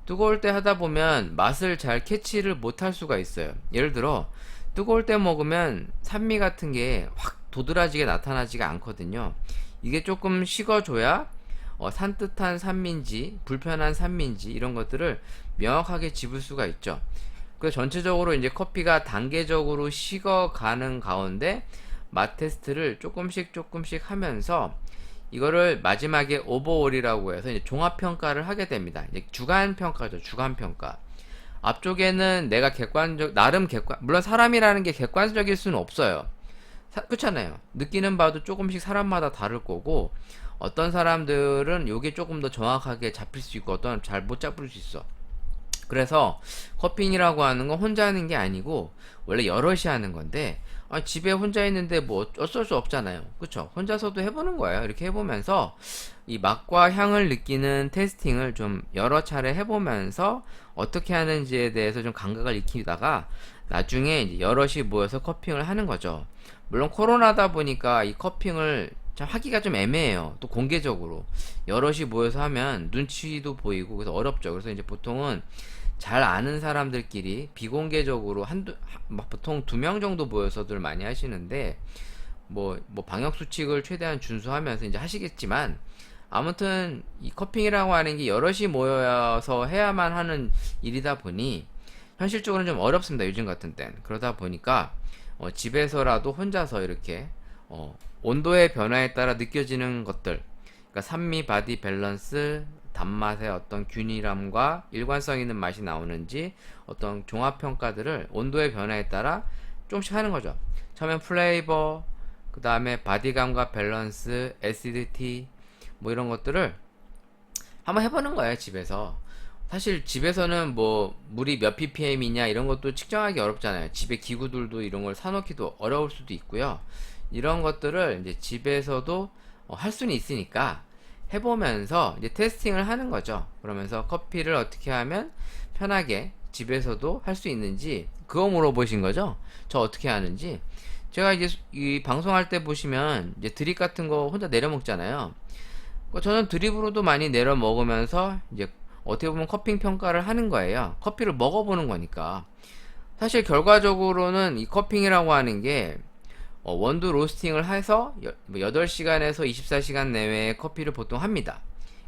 뜨거울 때 하다 보면 맛을 잘 캐치를 못할 수가 있어요. 예를 들어 뜨거울 때 먹으면 산미 같은 게 확 도드라지게 나타나지가 않거든요. 이게 조금 식어줘야 산뜻한 산미인지 불편한 산미인지 이런 것들을 명확하게 집을 수가 있죠. 그래서 전체적으로 이제 커피가 단계적으로 식어가는 가운데 맛 테스트를 조금씩 하면서 이거를 마지막에 오버올이라고 해서 이제 종합평가를 하게 됩니다. 이제 주간평가죠. 주간평가. 앞쪽에는 내가 물론 사람이라는 게 객관적일 수는 없어요. 그렇잖아요. 느끼는 바도 조금씩 사람마다 다를 거고, 어떤 사람들은 요게 조금 더 정확하게 잡힐 수 있고, 어떤 잘 못 잡을 수 있어. 그래서 커핑이라고 하는 건 혼자 하는 게 아니고 원래 여럿이 하는 건데, 집에 혼자 있는데 뭐 어쩔 수 없잖아요. 그쵸? 혼자서도 해보는 거예요. 이렇게 해보면서 이 맛과 향을 느끼는 테스팅을 좀 여러 차례 해보면서 어떻게 하는지에 대해서 좀 감각을 익히다가 나중에 이제 여럿이 모여서 커핑을 하는 거죠. 물론 코로나다 보니까 이 커핑을 참 하기가 좀 애매해요. 또 공개적으로 여럿이 모여서 하면 눈치도 보이고 그래서 어렵죠. 그래서 이제 보통은 잘 아는 사람들끼리 비공개적으로 보통 2명 정도 모여서들 많이 하시는데, 뭐 방역 수칙을 최대한 준수하면서 이제 하시겠지만, 아무튼 이 커핑이라고 하는 게 여럿이 모여서 해야만 하는 일이다 보니 현실적으로는 좀 어렵습니다. 요즘 같은 땐. 그러다 보니까 집에서라도 혼자서 이렇게 온도의 변화에 따라 느껴지는 것들, 그러니까 산미, 바디 밸런스, 단맛의 어떤 균일함과 일관성 있는 맛이 나오는지 어떤 종합평가들을 온도의 변화에 따라 조금씩 하는 거죠. 처음엔 플레이버, 그 다음에 바디감과 밸런스, 애시디티 뭐 이런 것들을 한번 해보는 거예요. 집에서. 사실 집에서는 뭐 물이 몇 ppm이냐 이런 것도 측정하기 어렵잖아요. 집에 기구들도 이런 걸 사놓기도 어려울 수도 있고요. 이런 것들을 이제 집에서도 할 수는 있으니까 해보면서 이제 테스팅을 하는 거죠. 그러면서 커피를 어떻게 하면 편하게 집에서도 할 수 있는지 그거 물어보신 거죠. 저 어떻게 하는지. 제가 이제 이 방송할 때 보시면 이제 드립 같은 거 혼자 내려 먹잖아요. 저는 드립으로도 많이 내려 먹으면서 이제 어떻게 보면 커핑 평가를 하는 거예요. 커피를 먹어보는 거니까. 사실 결과적으로는 이 커핑이라고 하는 게 원두 로스팅을 해서 8시간에서 24시간 내외에 커피를 보통 합니다.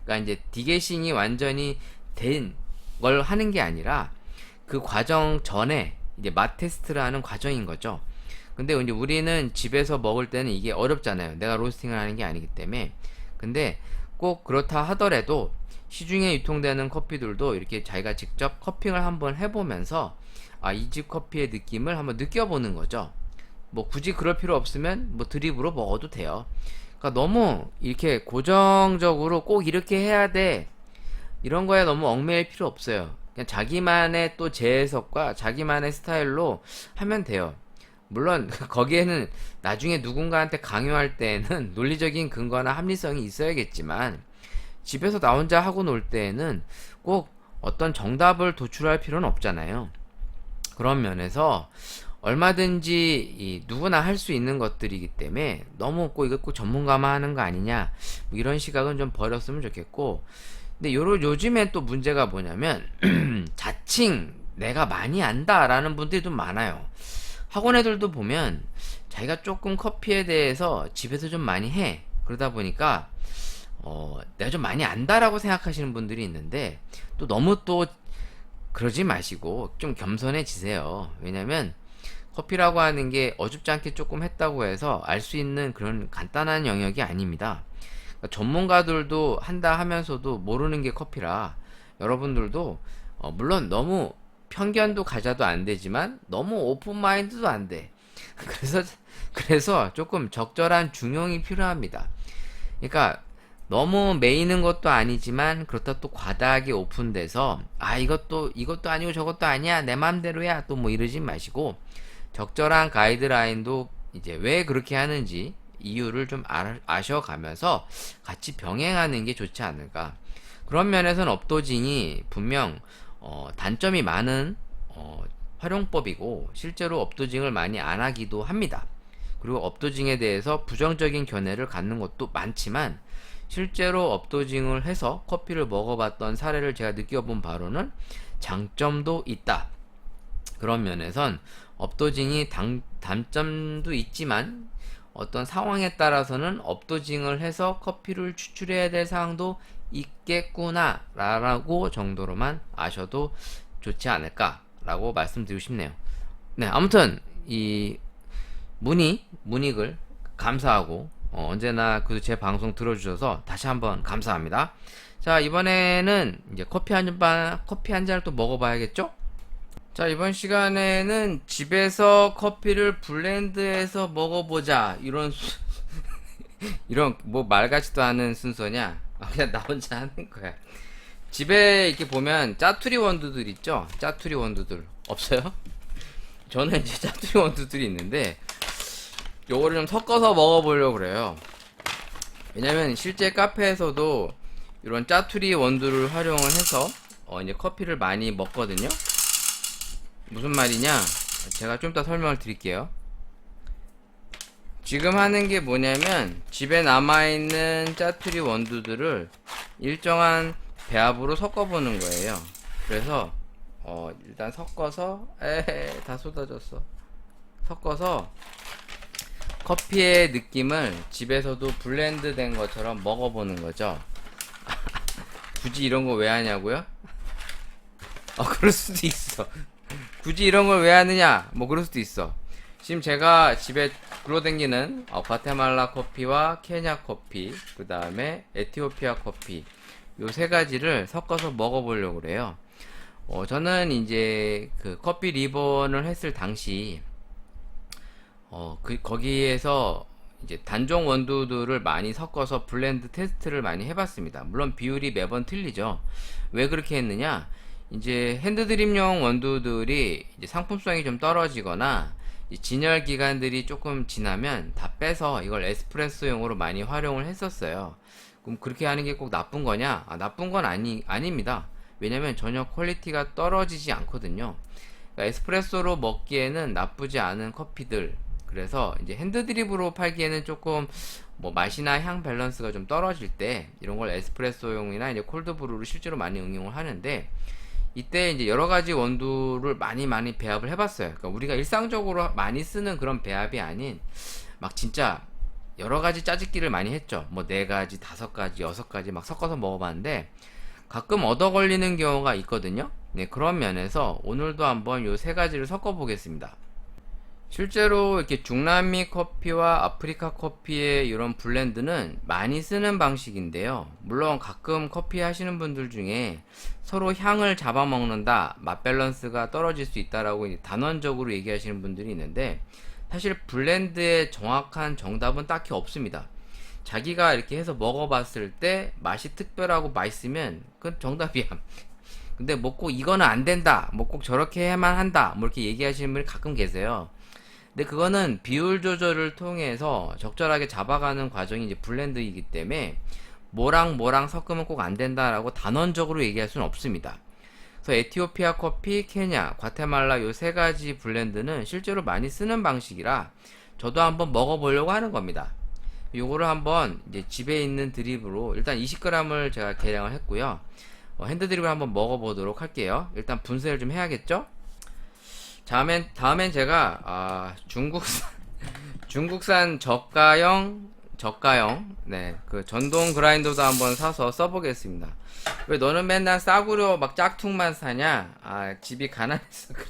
그러니까 이제 디게싱이 완전히 된 걸 하는 게 아니라 그 과정 전에 이제 맛 테스트를 하는 과정인 거죠. 근데 이제 우리는 집에서 먹을 때는 이게 어렵잖아요. 내가 로스팅을 하는 게 아니기 때문에. 근데 꼭 그렇다 하더라도 시중에 유통되는 커피들도 이렇게 자기가 직접 커핑을 한번 해보면서 이 집 커피의 느낌을 한번 느껴보는 거죠. 뭐 굳이 그럴 필요 없으면 뭐 드립으로 먹어도 돼요. 그러니까 너무 이렇게 고정적으로 꼭 이렇게 해야 돼 이런 거에 너무 얽매일 필요 없어요. 그냥 자기만의 또 재해석과 자기만의 스타일로 하면 돼요. 물론 거기에는 나중에 누군가한테 강요할 때에는 논리적인 근거나 합리성이 있어야겠지만, 집에서 나 혼자 하고 놀 때에는 꼭 어떤 정답을 도출할 필요는 없잖아요. 그런 면에서 얼마든지 누구나 할 수 있는 것들이기 때문에 너무 꼭 이거 꼭 전문가만 하는 거 아니냐 뭐 이런 시각은 좀 버렸으면 좋겠고. 근데 요즘에 또 문제가 뭐냐면 자칭 내가 많이 안다 라는 분들이 좀 많아요. 학원 애들도 보면 자기가 조금 커피에 대해서 집에서 좀 많이 해. 그러다 보니까 내가 좀 많이 안다라고 생각하시는 분들이 있는데, 또 너무 또 그러지 마시고 좀 겸손해지세요. 왜냐면 커피라고 하는 게 어줍지 않게 조금 했다고 해서 알 수 있는 그런 간단한 영역이 아닙니다. 그러니까 전문가들도 한다 하면서도 모르는 게 커피라, 여러분들도 물론 너무 편견도 가져도 안 되지만 너무 오픈 마인드도 안 돼. 그래서 조금 적절한 중용이 필요합니다. 그러니까 너무 메이는 것도 아니지만 그렇다 또 과다하게 오픈돼서 이것도 아니고 저것도 아니야 내 맘대로야 또 뭐 이러지 마시고, 적절한 가이드라인도 이제 왜 그렇게 하는지 이유를 좀 아셔가면서 같이 병행하는 게 좋지 않을까. 그런 면에서는 업도징이 분명 단점이 많은 활용법이고, 실제로 업도징을 많이 안 하기도 합니다. 그리고 업도징에 대해서 부정적인 견해를 갖는 것도 많지만, 실제로 업도징을 해서 커피를 먹어봤던 사례를 제가 느껴본 바로는 장점도 있다. 그런 면에선 업도징이 단점도 있지만 어떤 상황에 따라서는 업도징을 해서 커피를 추출해야 될 상황도 있겠구나 라고 정도로만 아셔도 좋지 않을까 라고 말씀드리고 싶네요. 네, 아무튼 이 문익을 감사하고 언제나 그 제 방송 들어주셔서 다시 한번 감사합니다. 자, 이번에는 이제 커피 한 잔을 또 먹어봐야겠죠? 자, 이번 시간에는 집에서 커피를 블렌드해서 먹어보자. 이런, 뭐, 말 같지도 않은 순서냐? 그냥 나 혼자 하는 거야. 집에 이렇게 보면 짜투리 원두들 있죠? 짜투리 원두들. 없어요? 저는 이제 짜투리 원두들이 있는데, 요거를 좀 섞어서 먹어보려고 그래요. 왜냐면 실제 카페에서도 이런 짜투리 원두를 활용을 해서, 이제 커피를 많이 먹거든요? 무슨 말이냐? 제가 좀 더 설명을 드릴게요. 지금 하는 게 뭐냐면 집에 남아있는 짜투리 원두들을 일정한 배합으로 섞어보는 거예요. 그래서 일단 섞어서 다 쏟아졌어. 섞어서 커피의 느낌을 집에서도 블렌드 된 것처럼 먹어보는 거죠. 굳이 이런 거 왜 하냐고요? 그럴 수도 있어. 굳이 이런 걸 왜 하느냐? 뭐 그럴 수도 있어. 지금 제가 집에 굴러다니는 과테말라 커피와 케냐 커피, 그 다음에 에티오피아 커피, 요 세 가지를 섞어서 먹어보려고 그래요. 저는 이제 그 커피 리본을 했을 당시 거기에서 이제 단종 원두들을 많이 섞어서 블렌드 테스트를 많이 해봤습니다. 물론 비율이 매번 틀리죠. 왜 그렇게 했느냐? 이제 핸드드립용 원두들이 이제 상품성이 좀 떨어지거나 진열 기간들이 조금 지나면 다 빼서 이걸 에스프레소용으로 많이 활용을 했었어요. 그럼 그렇게 하는 게 꼭 나쁜 거냐? 나쁜 건 아닙니다. 왜냐면 전혀 퀄리티가 떨어지지 않거든요. 그러니까 에스프레소로 먹기에는 나쁘지 않은 커피들. 그래서 이제 핸드드립으로 팔기에는 조금 뭐 맛이나 향 밸런스가 좀 떨어질 때 이런 걸 에스프레소용이나 이제 콜드브루를 실제로 많이 응용을 하는데, 이때 이제 여러 가지 원두를 많이 배합을 해봤어요. 그러니까 우리가 일상적으로 많이 쓰는 그런 배합이 아닌 막 진짜 여러 가지 짜집기를 많이 했죠. 뭐 4가지, 5가지, 6가지 막 섞어서 먹어봤는데 가끔 얻어 걸리는 경우가 있거든요. 네, 그런 면에서 오늘도 한번 요 3가지를 섞어 보겠습니다. 실제로 이렇게 중남미 커피와 아프리카 커피의 이런 블렌드는 많이 쓰는 방식인데요. 물론 가끔 커피 하시는 분들 중에 서로 향을 잡아먹는다, 맛 밸런스가 떨어질 수 있다라고 단언적으로 얘기하시는 분들이 있는데, 사실 블렌드의 정확한 정답은 딱히 없습니다. 자기가 이렇게 해서 먹어봤을 때 맛이 특별하고 맛있으면 그건 정답이야. 근데 뭐 꼭 이거는 안 된다, 뭐 꼭 저렇게 해야만 한다, 뭐 이렇게 얘기하시는 분이 가끔 계세요. 근데 그거는 비율 조절을 통해서 적절하게 잡아가는 과정이 이제 블렌드이기 때문에 뭐랑 섞으면 꼭 안 된다라고 단언적으로 얘기할 수는 없습니다. 그래서 에티오피아 커피, 케냐, 과테말라 요 3가지 블렌드는 실제로 많이 쓰는 방식이라 저도 한번 먹어보려고 하는 겁니다. 요거를 한번 이제 집에 있는 드립으로 일단 20g을 제가 계량을 했고요. 핸드 드립을 한번 먹어보도록 할게요. 일단 분쇄를 좀 해야겠죠? 다음엔 제가 중국산 저가형 네, 그 전동 그라인더도 한번 사서 써보겠습니다. 왜 너는 맨날 싸구려 막 짝퉁만 사냐? 집이 가난해서 그래.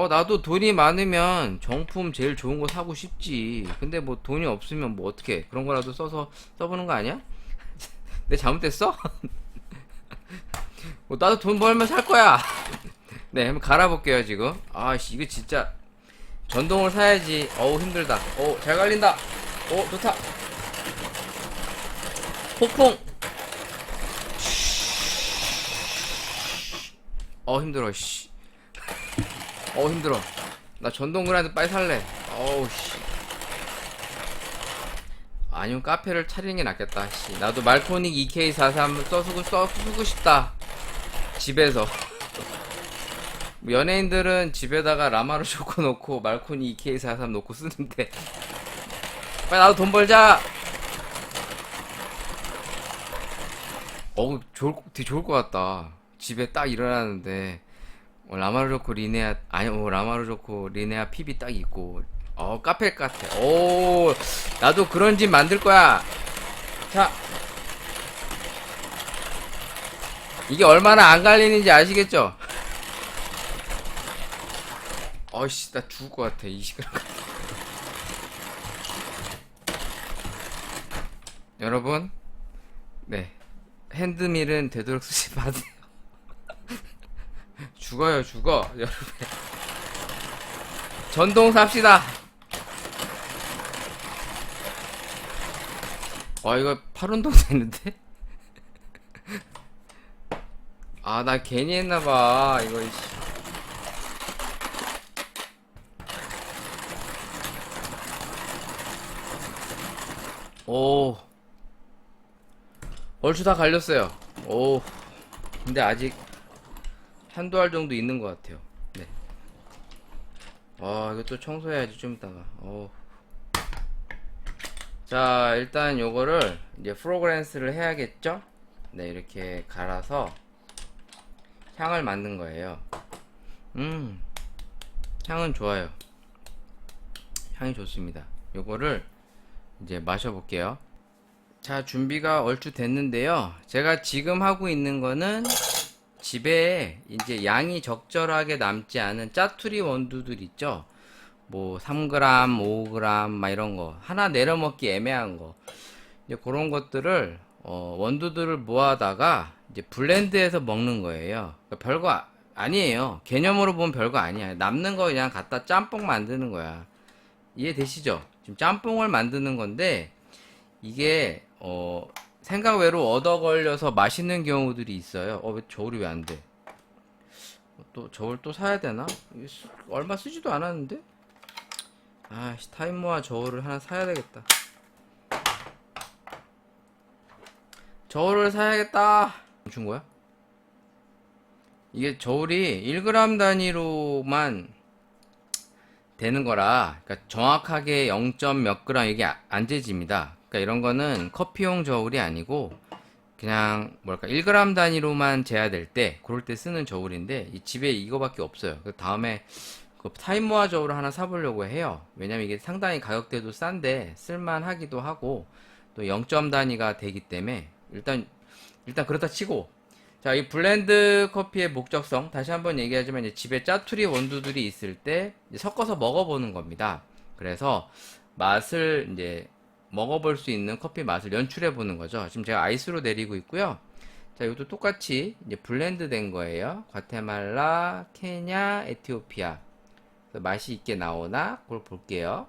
나도 돈이 많으면 정품 제일 좋은 거 사고 싶지. 근데 뭐 돈이 없으면 뭐 어떻게 그런 거라도 써보는 거 아니야? 내 잘못됐어? 나도 돈 벌면 살 거야. 네, 한번 갈아볼게요, 지금. 이거 진짜. 전동을 사야지. 힘들다. 잘 갈린다. 좋다. 폭풍! 힘들어, 씨. 힘들어. 나 전동 그라인더 빨리 살래. 씨. 아니면 카페를 차리는 게 낫겠다, 씨. 나도 말코닉 EK43 쓰고 싶다. 집에서. 연예인들은 집에다가 라마르 쇼코 놓고 말코니 EK43 놓고 쓰는데 빨리 나도 돈 벌자. 되게 좋을 것 같다. 집에 딱 일어나는데 라마르 쇼코 리네아 라마르 쇼코 리네아 PB 딱 있고 카페 같아. 나도 그런 집 만들 거야. 자, 이게 얼마나 안 갈리는지 아시겠죠? 나 죽을 것 같아, 이 시간. 여러분, 네. 핸드밀은 되도록 쓰지 마세요. 죽어요, 죽어. 여러분. 전동 삽시다. 이거 팔운동 되는데? 아, 나 괜히 했나봐. 이거, 이씨. 오. 얼추 다 갈렸어요. 오. 근데 아직 한두 알 정도 있는 것 같아요. 네. 이거 또 청소해야지, 좀 이따가. 자, 일단 요거를 이제 프로그랜스를 해야겠죠? 네, 이렇게 갈아서 향을 만든 거예요. 향은 좋아요. 향이 좋습니다. 요거를 이제 마셔볼게요. 자, 준비가 얼추 됐는데요. 제가 지금 하고 있는 거는 집에 이제 양이 적절하게 남지 않은 짜투리 원두들 있죠? 뭐 3g, 5g 막 이런 거 하나 내려먹기 애매한 거 이제 그런 것들을 원두들을 모아다가 이제 블렌드해서 먹는 거예요. 그러니까 별거 아니에요. 개념으로 보면 별거 아니야. 남는 거 그냥 갖다 짬뽕 만드는 거야. 이해되시죠? 지금 짬뽕을 만드는 건데 이게 생각 외로 얻어 걸려서 맛있는 경우들이 있어요. 왜 저울이 왜 안 돼? 또 저울 또 사야 되나? 얼마 쓰지도 않았는데? 타이머와 저울을 하나 사야 되겠다. 저울을 사야겠다. 준 거야? 이게 저울이 1g 단위로만 되는 거라, 그러니까 정확하게 0. 몇 g 이게 안 재집니다. 그러니까 이런 거는 커피용 저울이 아니고 그냥 뭐랄까 1g 단위로만 재야 될 때 그럴 때 쓰는 저울인데 이 집에 이거밖에 없어요. 그 다음에 그 타임모아 저울을 하나 사보려고 해요. 왜냐면 이게 상당히 가격대도 싼데 쓸만하기도 하고 또 0. 단위가 되기 때문에 일단 그렇다 치고, 자, 이 블렌드 커피의 목적성 다시 한번 얘기하지만 이제 집에 짜투리 원두들이 있을 때 이제 섞어서 먹어보는 겁니다. 그래서 맛을 이제 먹어볼 수 있는 커피 맛을 연출해 보는 거죠. 지금 제가 아이스로 내리고 있고요. 자, 이것도 똑같이 이제 블렌드 된 거예요. 과테말라, 케냐, 에티오피아. 맛이 있게 나오나 그걸 볼게요.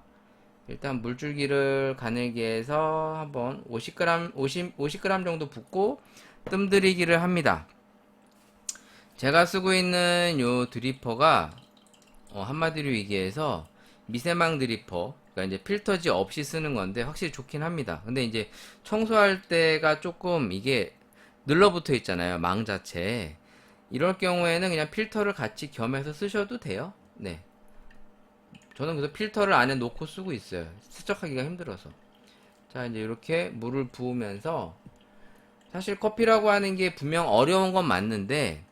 일단 물줄기를 가늘기해서 한번 50g 정도 붓고 뜸들이기를 합니다. 제가 쓰고 있는 요 드리퍼가 한마디로 얘기해서 미세망 드리퍼, 그러니까 이제 필터지 없이 쓰는 건데 확실히 좋긴 합니다. 근데 이제 청소할 때가 조금 이게 늘러붙어 있잖아요, 망 자체에. 이럴 경우에는 그냥 필터를 같이 겸해서 쓰셔도 돼요. 네. 저는 그래서 필터를 안에 놓고 쓰고 있어요. 세척하기가 힘들어서. 자, 이제 이렇게 물을 부으면서, 사실 커피라고 하는 게 분명 어려운 건 맞는데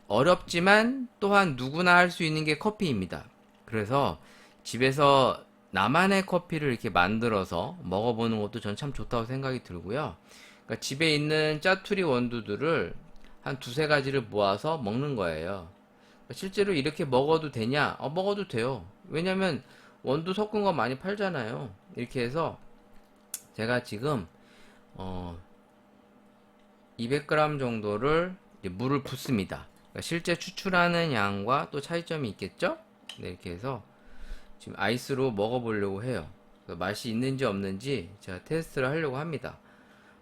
어렵지만 또한 누구나 할 수 있는 게 커피입니다. 그래서 집에서 나만의 커피를 이렇게 만들어서 먹어보는 것도 전 참 좋다고 생각이 들고요. 그러니까 집에 있는 짜투리 원두들을 한 두세 가지를 모아서 먹는 거예요. 실제로 이렇게 먹어도 되냐? 먹어도 돼요. 왜냐면 원두 섞은 거 많이 팔잖아요. 이렇게 해서 제가 지금 200g 정도를 물을 붓습니다. 그러니까 실제 추출하는 양과 또 차이점이 있겠죠? 네, 이렇게 해서 지금 아이스로 먹어보려고 해요. 맛이 있는지 없는지 제가 테스트를 하려고 합니다.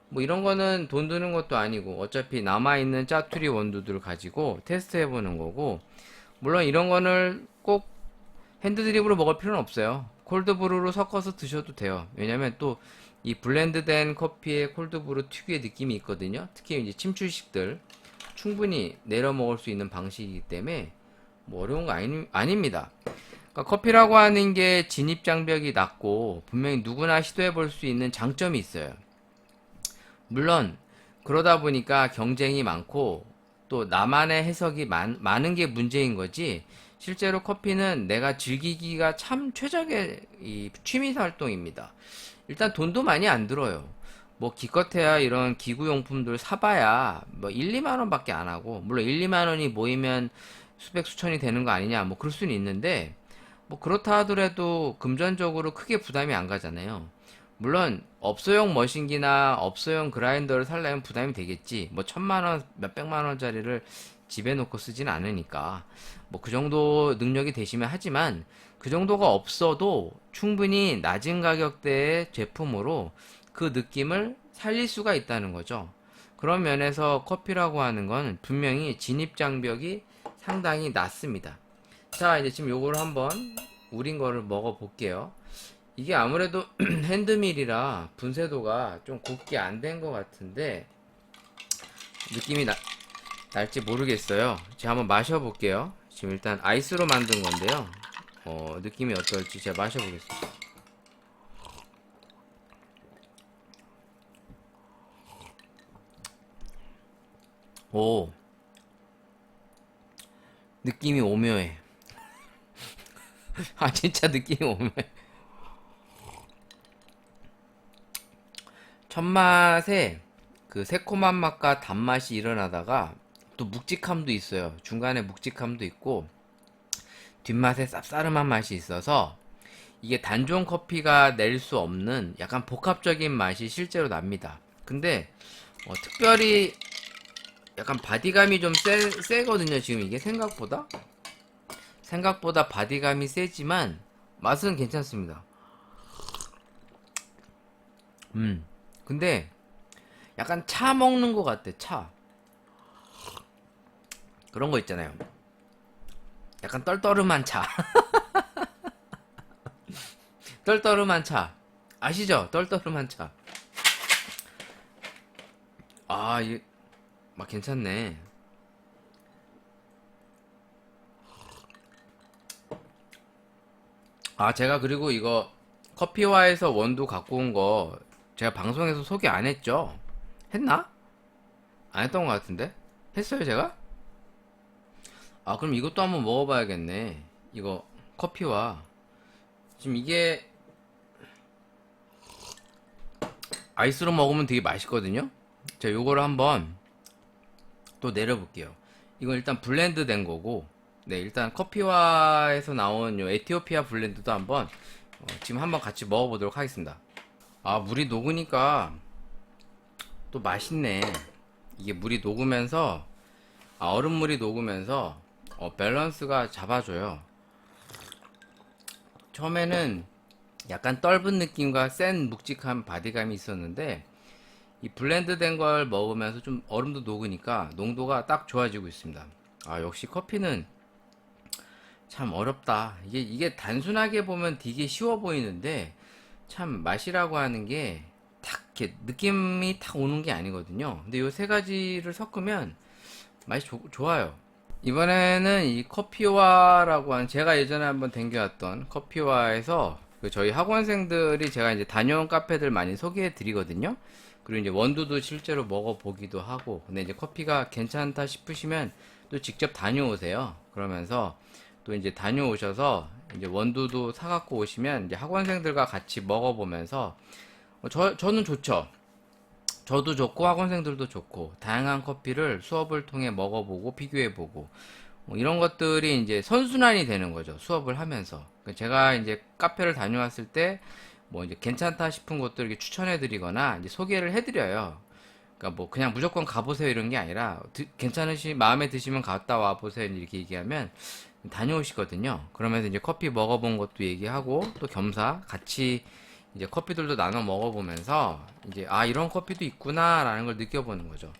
뭐 이런 거는 돈 드는 것도 아니고 어차피 남아있는 짜투리 원두들을 가지고 테스트 해보는 거고, 물론 이런 거를 꼭 핸드드립으로 먹을 필요는 없어요. 콜드브루로 섞어서 드셔도 돼요. 왜냐면 또 이 블렌드된 커피의 콜드브루 특유의 느낌이 있거든요. 특히 이제 침출식들 충분히 내려 먹을 수 있는 방식이기 때문에 뭐 어려운 거 아닙니다. 그러니까 커피라고 하는 게 진입 장벽이 낮고 분명히 누구나 시도해 볼 수 있는 장점이 있어요. 물론 그러다 보니까 경쟁이 많고 또 나만의 해석이 많은 게 문제인 거지, 실제로 커피는 내가 즐기기가 참 최적의 이 취미 활동입니다. 일단 돈도 많이 안 들어요. 뭐 기껏해야 이런 기구용품들 사봐야 뭐 1, 2만 원 밖에 안 하고, 물론 1, 2만 원이 모이면 수백 수천이 되는 거 아니냐 뭐 그럴 수는 있는데, 뭐 그렇다 하더라도 금전적으로 크게 부담이 안 가잖아요. 물론 업소용 머신기나 업소용 그라인더를 살려면 부담이 되겠지. 뭐 1000만 원, 몇백만 원짜리를 집에 놓고 쓰진 않으니까 뭐 그 정도 능력이 되시면 하지만 그 정도가 없어도 충분히 낮은 가격대의 제품으로 그 느낌을 살릴 수가 있다는 거죠. 그런 면에서 커피라고 하는 건 분명히 진입 장벽이 상당히 낮습니다. 자, 이제 지금 요거를 한번 우린 거를 먹어 볼게요. 이게 아무래도 핸드밀이라 분쇄도가 좀 곱게 안 된 것 같은데 느낌이 날지 모르겠어요. 제가 한번 마셔볼게요. 지금 일단 아이스로 만든 건데요. 느낌이 어떨지 제가 마셔보겠습니다. 오, 느낌이 오묘해. 아, 진짜 느낌이 오묘해. 첫 맛에 그 새콤한 맛과 단맛이 일어나다가 또 묵직함도 있어요. 중간에 묵직함도 있고 뒷맛에 쌉싸름한 맛이 있어서 이게 단종 커피가 낼 수 없는 약간 복합적인 맛이 실제로 납니다. 근데 특별히 약간 바디감이 좀 세거든요. 지금 이게 생각보다 바디감이 세지만 맛은 괜찮습니다. 근데 약간 차 먹는 것 같아. 차 그런 거 있잖아요. 약간 떨떠름한 차. 떨떠름한 차 아시죠? 떨떠름한 차. 아, 이게 막 괜찮네. 아, 제가 그리고 이거 커피와에서 원두 갖고 온 거 제가 방송에서 소개 안 했죠? 했나? 안 했던 것 같은데? 했어요, 제가? 아, 그럼 이것도 한번 먹어봐야겠네. 이거 커피와 지금 이게 아이스로 먹으면 되게 맛있거든요. 자, 요거를 한번 또 내려볼게요. 이건 일단 블렌드 된 거고, 네, 일단 커피와에서 나온 요 에티오피아 블렌드도 한번 지금 한번 같이 먹어보도록 하겠습니다. 아, 물이 녹으니까 또 맛있네. 이게 물이 녹으면서 얼음물이 녹으면서 밸런스가 잡아줘요. 처음에는 약간 떫은 느낌과 센 묵직한 바디감이 있었는데 이 블렌드 된 걸 먹으면서 좀 얼음도 녹으니까 농도가 딱 좋아지고 있습니다. 아, 역시 커피는 참 어렵다. 이게 단순하게 보면 되게 쉬워 보이는데 참 맛이라고 하는 게 탁 이렇게 느낌이 탁 오는 게 아니거든요. 근데 요 세 가지를 섞으면 맛이 좋아요. 이번에는 이 커피와라고 하는 제가 예전에 한번 댕겨왔던 커피와에서 그 저희 학원생들이 제가 이제 다녀온 카페들 많이 소개해 드리거든요. 그리고 이제 원두도 실제로 먹어보기도 하고, 근데 이제 커피가 괜찮다 싶으시면 또 직접 다녀오세요. 그러면서 또 이제 다녀오셔서 이제 원두도 사갖고 오시면 이제 학원생들과 같이 먹어보면서 저는 좋죠. 저도 좋고 학원생들도 좋고 다양한 커피를 수업을 통해 먹어보고 비교해보고 이런 것들이 이제 선순환이 되는 거죠. 수업을 하면서. 제가 이제 카페를 다녀왔을 때 뭐 이제 괜찮다 싶은 것들 이렇게 추천해드리거나 이제 소개를 해드려요. 그러니까 뭐 그냥 무조건 가보세요 이런 게 아니라 마음에 드시면 갔다 와 보세요 이렇게 얘기하면 다녀오시거든요. 그러면서 이제 커피 먹어본 것도 얘기하고 또 겸사 같이 이제 커피들도 나눠 먹어보면서 이제 아, 이런 커피도 있구나 라는 걸 느껴보는 거죠.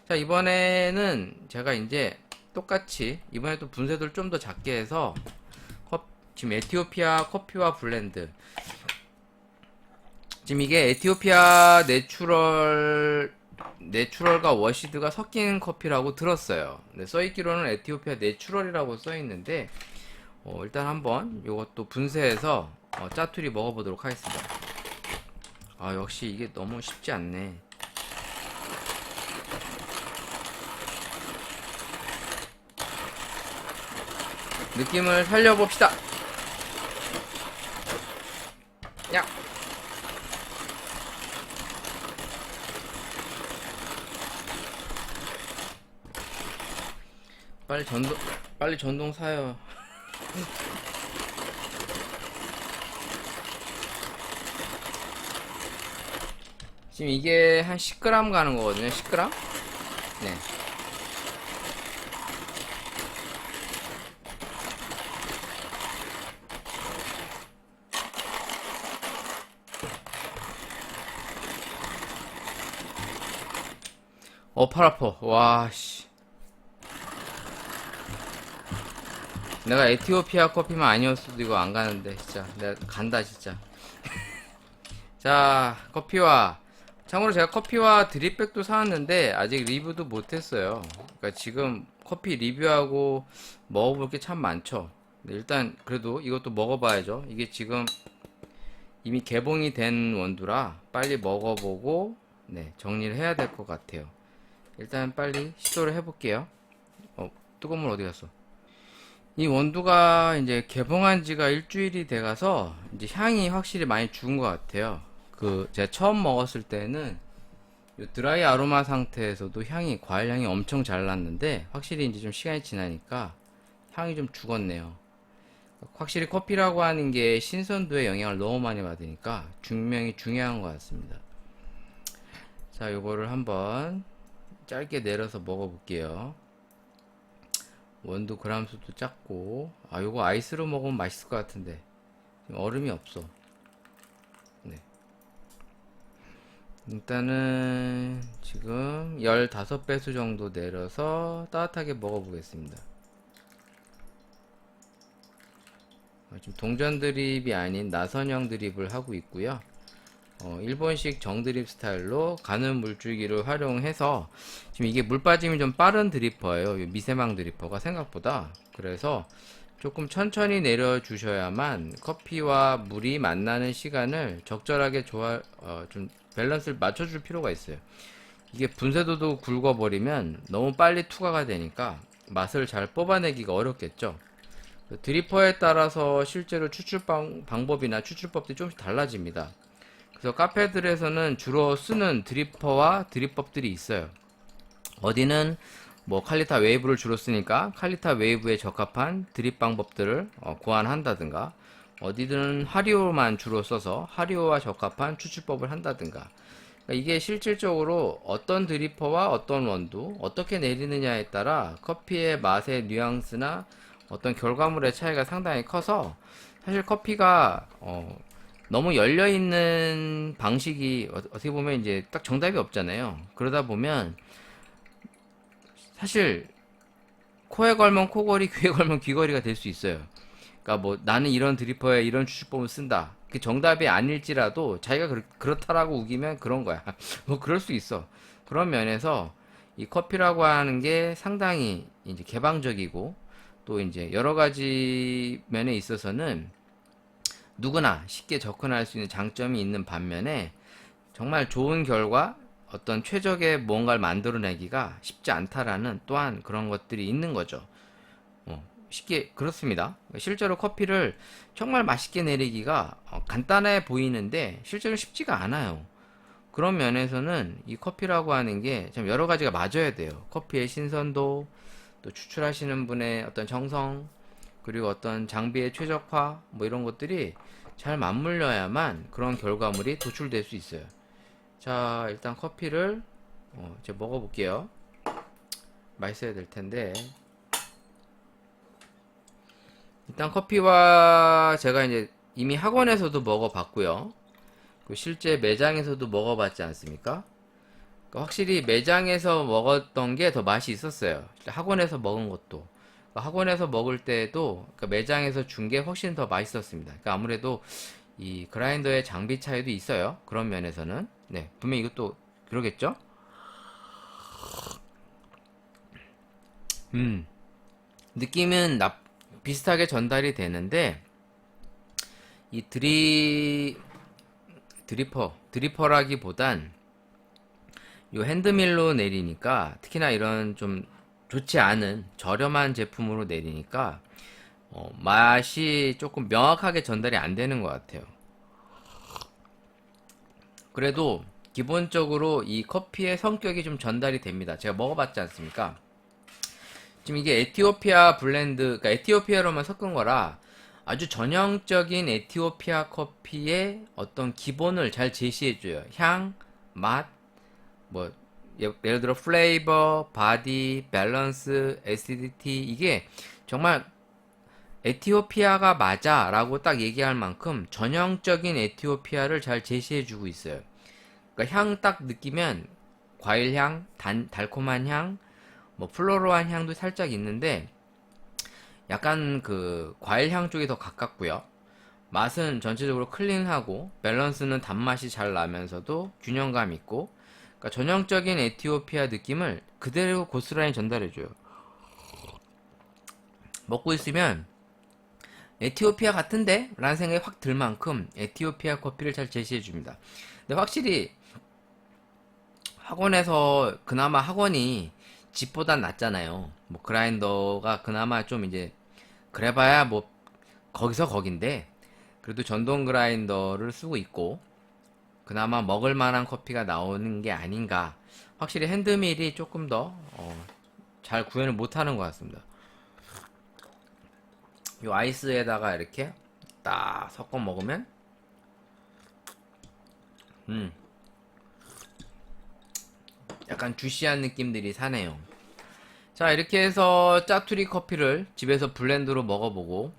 자, 이번에는 제가 이제 똑같이 이번에 또 분쇄도를 좀 더 작게 해서 지금 에티오피아 커피와 블렌드, 지금 이게 에티오피아 내추럴과 워시드가 섞인 커피라고 들었어요. 근데 써있기로는 에티오피아 내추럴이라고 써있는데 일단 한번 요것도 분쇄해서 짜투리 먹어보도록 하겠습니다. 아, 역시 이게 너무 쉽지 않네. 느낌을 살려봅시다. 야. 빨리 전동 사요. 지금 이게 한 10g 가는 거거든요. 10g? 네. 팔 아파. 와, 씨. 내가 에티오피아 커피만 아니었어도 이거 안 가는데, 진짜. 내가 간다, 진짜. 자, 커피와. 참고로 제가 커피와 드립백도 사왔는데, 아직 리뷰도 못했어요. 그러니까 지금 커피 리뷰하고 먹어볼 게 참 많죠. 근데 일단, 그래도 이것도 먹어봐야죠. 이게 지금 이미 개봉이 된 원두라 빨리 먹어보고, 네, 정리를 해야 될 것 같아요. 일단 빨리 시도를 해볼게요. 뜨거운 물 어디 갔어? 이 원두가 이제 개봉한 지가 일주일이 돼가서 이제 향이 확실히 많이 죽은 것 같아요. 제가 처음 먹었을 때는 요 드라이 아로마 상태에서도 과일 향이 엄청 잘 났는데 확실히 이제 좀 시간이 지나니까 향이 좀 죽었네요. 확실히 커피라고 하는 게 신선도에 영향을 너무 많이 받으니까 중명이 중요한 것 같습니다. 자, 요거를 한번 짧게 내려서 먹어볼게요. 원두 그람 수도 작고, 요거 아이스로 먹으면 맛있을 것 같은데 지금 얼음이 없어. 네. 일단은 지금 15배수 정도 내려서 따뜻하게 먹어보겠습니다. 지금 동전 드립이 아닌 나선형 드립을 하고 있고요. 일본식 정드립 스타일로 가는 물줄기를 활용해서 지금 이게 물 빠짐이 좀 빠른 드리퍼예요. 미세망 드리퍼가 생각보다. 그래서 조금 천천히 내려 주셔야만 커피와 물이 만나는 시간을 적절하게 좀 밸런스를 맞춰줄 필요가 있어요. 이게 분쇄도도 굵어버리면 너무 빨리 투과가 되니까 맛을 잘 뽑아내기가 어렵겠죠. 드리퍼에 따라서 실제로 방법이나 추출법들이 조금씩 달라집니다. 그래서 카페들에서는 주로 쓰는 드리퍼와 드립법들이 있어요. 어디는 뭐 칼리타 웨이브를 주로 쓰니까 칼리타 웨이브에 적합한 드립 방법들을 고안한다든가, 어디든 하리오만 주로 써서 하리오와 적합한 추출법을 한다든가. 그러니까 이게 실질적으로 어떤 드리퍼와 어떤 원두 어떻게 내리느냐에 따라 커피의 맛의 뉘앙스나 어떤 결과물의 차이가 상당히 커서, 사실 커피가 너무 열려있는 방식이 어떻게 보면 이제 딱 정답이 없잖아요. 그러다 보면 사실 코에 걸면 코걸이, 귀에 걸면 귀걸이가 될 수 있어요. 그러니까 뭐 나는 이런 드리퍼에 이런 추출법을 쓴다, 그 정답이 아닐지라도 자기가 그렇다라고 우기면 그런 거야. 뭐 그럴 수 있어. 그런 면에서 이 커피라고 하는 게 상당히 이제 개방적이고, 또 이제 여러 가지 면에 있어서는 누구나 쉽게 접근할 수 있는 장점이 있는 반면에, 정말 좋은 결과, 어떤 최적의 뭔가를 만들어내기가 쉽지 않다라는 또한 그런 것들이 있는 거죠. 쉽게 그렇습니다. 실제로 커피를 정말 맛있게 내리기가 간단해 보이는데 실제로 쉽지가 않아요. 그런 면에서는 이 커피라고 하는 게 참 여러 가지가 맞아야 돼요. 커피의 신선도, 또 추출하시는 분의 어떤 정성, 그리고 어떤 장비의 최적화, 뭐 이런 것들이 잘 맞물려야만 그런 결과물이 도출될 수 있어요. 자, 일단 커피를 이제 먹어볼게요. 맛있어야 될 텐데. 일단 커피와 제가 이제 이미 학원에서도 먹어봤고요. 실제 매장에서도 먹어봤지 않습니까? 그러니까 확실히 매장에서 먹었던 게 더 맛이 있었어요. 학원에서 먹은 것도. 그러니까 학원에서 먹을 때도 그러니까 매장에서 준 게 훨씬 더 맛있었습니다. 그러니까 아무래도 이 그라인더의 장비 차이도 있어요. 그런 면에서는. 네, 분명히 이것도 그러겠죠? 느낌은 비슷하게 전달이 되는데, 이 드리퍼라기보단 요 핸드밀로 내리니까, 특히나 이런 좀 좋지 않은 저렴한 제품으로 내리니까 맛이 조금 명확하게 전달이 안 되는 것 같아요. 그래도 기본적으로 이 커피의 성격이 좀 전달이 됩니다. 제가 먹어봤지 않습니까? 지금 이게 에티오피아 블렌드, 그러니까 에티오피아로만 섞은 거라 아주 전형적인 에티오피아 커피의 어떤 기본을 잘 제시해줘요. 향, 맛, 뭐 예를 들어 플레이버, 바디, 밸런스, 에시디티, 이게 정말 에티오피아가 맞아 라고 딱 얘기할 만큼 전형적인 에티오피아를 잘 제시해주고 있어요. 그러니까 향 딱 느끼면 과일 향, 달콤한 향, 뭐 플로로한 향도 살짝 있는데 약간 그 과일 향 쪽이 더 가깝고요. 맛은 전체적으로 클린하고 밸런스는 단맛이 잘 나면서도 균형감 있고, 그러니까 전형적인 에티오피아 느낌을 그대로 고스란히 전달해줘요. 먹고 있으면 에티오피아 같은데? 라는 생각이 확 들 만큼 에티오피아 커피를 잘 제시해줍니다. 근데 확실히 학원에서 그나마 학원이 집보단 낫잖아요. 뭐 그라인더가 그나마 좀 이제 그래봐야 뭐 거기서 거긴데, 그래도 전동 그라인더를 쓰고 있고 그나마 먹을 만한 커피가 나오는 게 아닌가. 확실히 핸드밀이 조금 더 잘 구현을 못하는 것 같습니다. 이 아이스에다가 이렇게 딱 섞어 먹으면 약간 주시한 느낌들이 사네요. 자, 이렇게 해서 짜투리 커피를 집에서 블렌드로 먹어보고,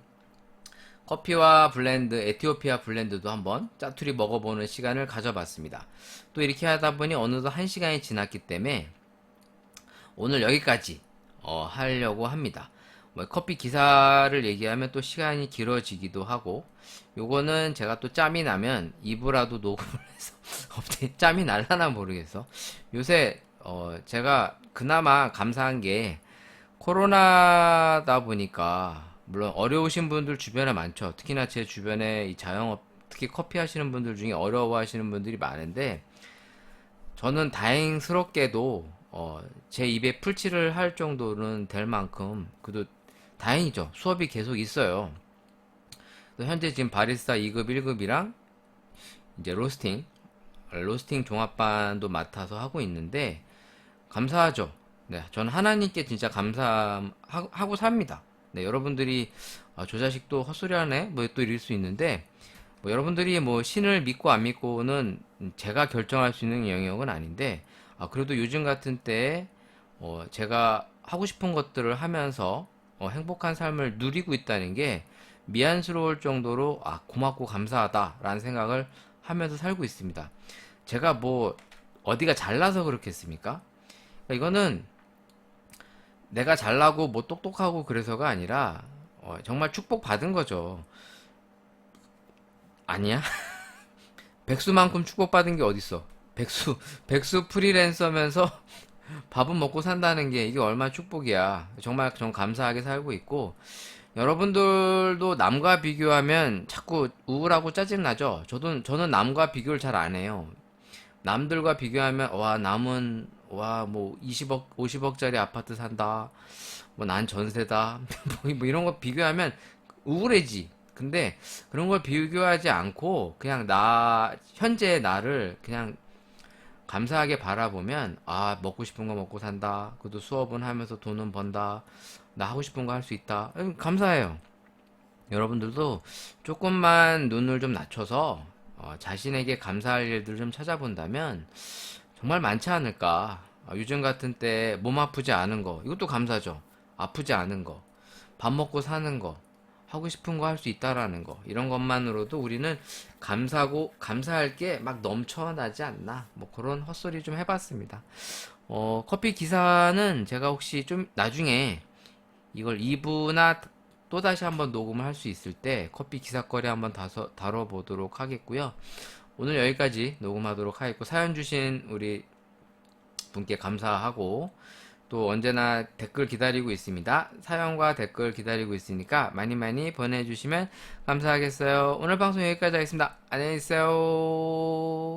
커피와 블렌드, 에티오피아 블렌드도 한번 짜투리 먹어보는 시간을 가져봤습니다. 또 이렇게 하다 보니 어느덧 1시간이 지났기 때문에 오늘 여기까지 하려고 합니다. 뭐 커피 기사를 얘기하면 또 시간이 길어지기도 하고, 요거는 제가 또 짬이 나면 2부라도 녹음을 해서 업데이트 짬이 날라나 모르겠어. 요새 제가 그나마 감사한 게 코로나다 보니까 물론 어려우신 분들 주변에 많죠. 특히나 제 주변에 이 자영업, 특히 커피 하시는 분들 중에 어려워하시는 분들이 많은데, 저는 다행스럽게도 제 입에 풀칠을 할 정도는 될 만큼 그래도 다행이죠. 수업이 계속 있어요. 현재 지금 바리스타 2급, 1급이랑 이제 로스팅 종합반도 맡아서 하고 있는데 감사하죠. 네, 저는 하나님께 진짜 감사하고 삽니다. 네, 여러분들이 저 자식도 헛소리하네 뭐 또 이럴 수 있는데, 뭐 여러분들이 뭐 신을 믿고 안 믿고는 제가 결정할 수 있는 영역은 아닌데, 그래도 요즘 같은 때에 제가 하고 싶은 것들을 하면서 행복한 삶을 누리고 있다는 게 미안스러울 정도로 고맙고 감사하다라는 생각을 하면서 살고 있습니다. 제가 뭐 어디가 잘나서 그렇겠습니까? 그러니까 이거는 내가 잘나고 뭐 똑똑하고 그래서가 아니라 정말 축복받은 거죠. 아니야? 백수만큼 축복받은 게 어딨어? 백수 프리랜서면서 밥은 먹고 산다는 게 이게 얼마나 축복이야. 정말 전 감사하게 살고 있고, 여러분들도 남과 비교하면 자꾸 우울하고 짜증나죠? 저는 남과 비교를 잘 안 해요. 남들과 비교하면, 남은, 뭐 20억, 50억짜리 아파트 산다. 뭐 난 전세다. 뭐 이런 거 비교하면 우울해지. 근데 그런 걸 비교하지 않고 그냥 현재의 나를 그냥 감사하게 바라보면, 먹고 싶은 거 먹고 산다. 그래도 수업은 하면서 돈은 번다. 나 하고 싶은 거 할 수 있다. 감사해요. 여러분들도 조금만 눈을 좀 낮춰서 자신에게 감사할 일들을 좀 찾아본다면 정말 많지 않을까. 요즘 같은 때 몸 아프지 않은 거, 이것도 감사죠. 아프지 않은 거, 밥 먹고 사는 거, 하고 싶은 거 할 수 있다라는 거, 이런 것만으로도 우리는 감사할 게 막 넘쳐나지 않나, 뭐 그런 헛소리 좀 해봤습니다. 커피 기사는 제가 혹시 좀 나중에 이걸 2부나 또 다시 한번 녹음을 할 수 있을 때 커피 기사거리 한번 다뤄보도록 하겠고요. 오늘 여기까지 녹음하도록 하겠고, 사연 주신 우리 분께 감사하고, 또 언제나 댓글 기다리고 있습니다. 사연과 댓글 기다리고 있으니까 많이 많이 보내주시면 감사하겠어요. 오늘 방송 여기까지 하겠습니다. 안녕히 계세요.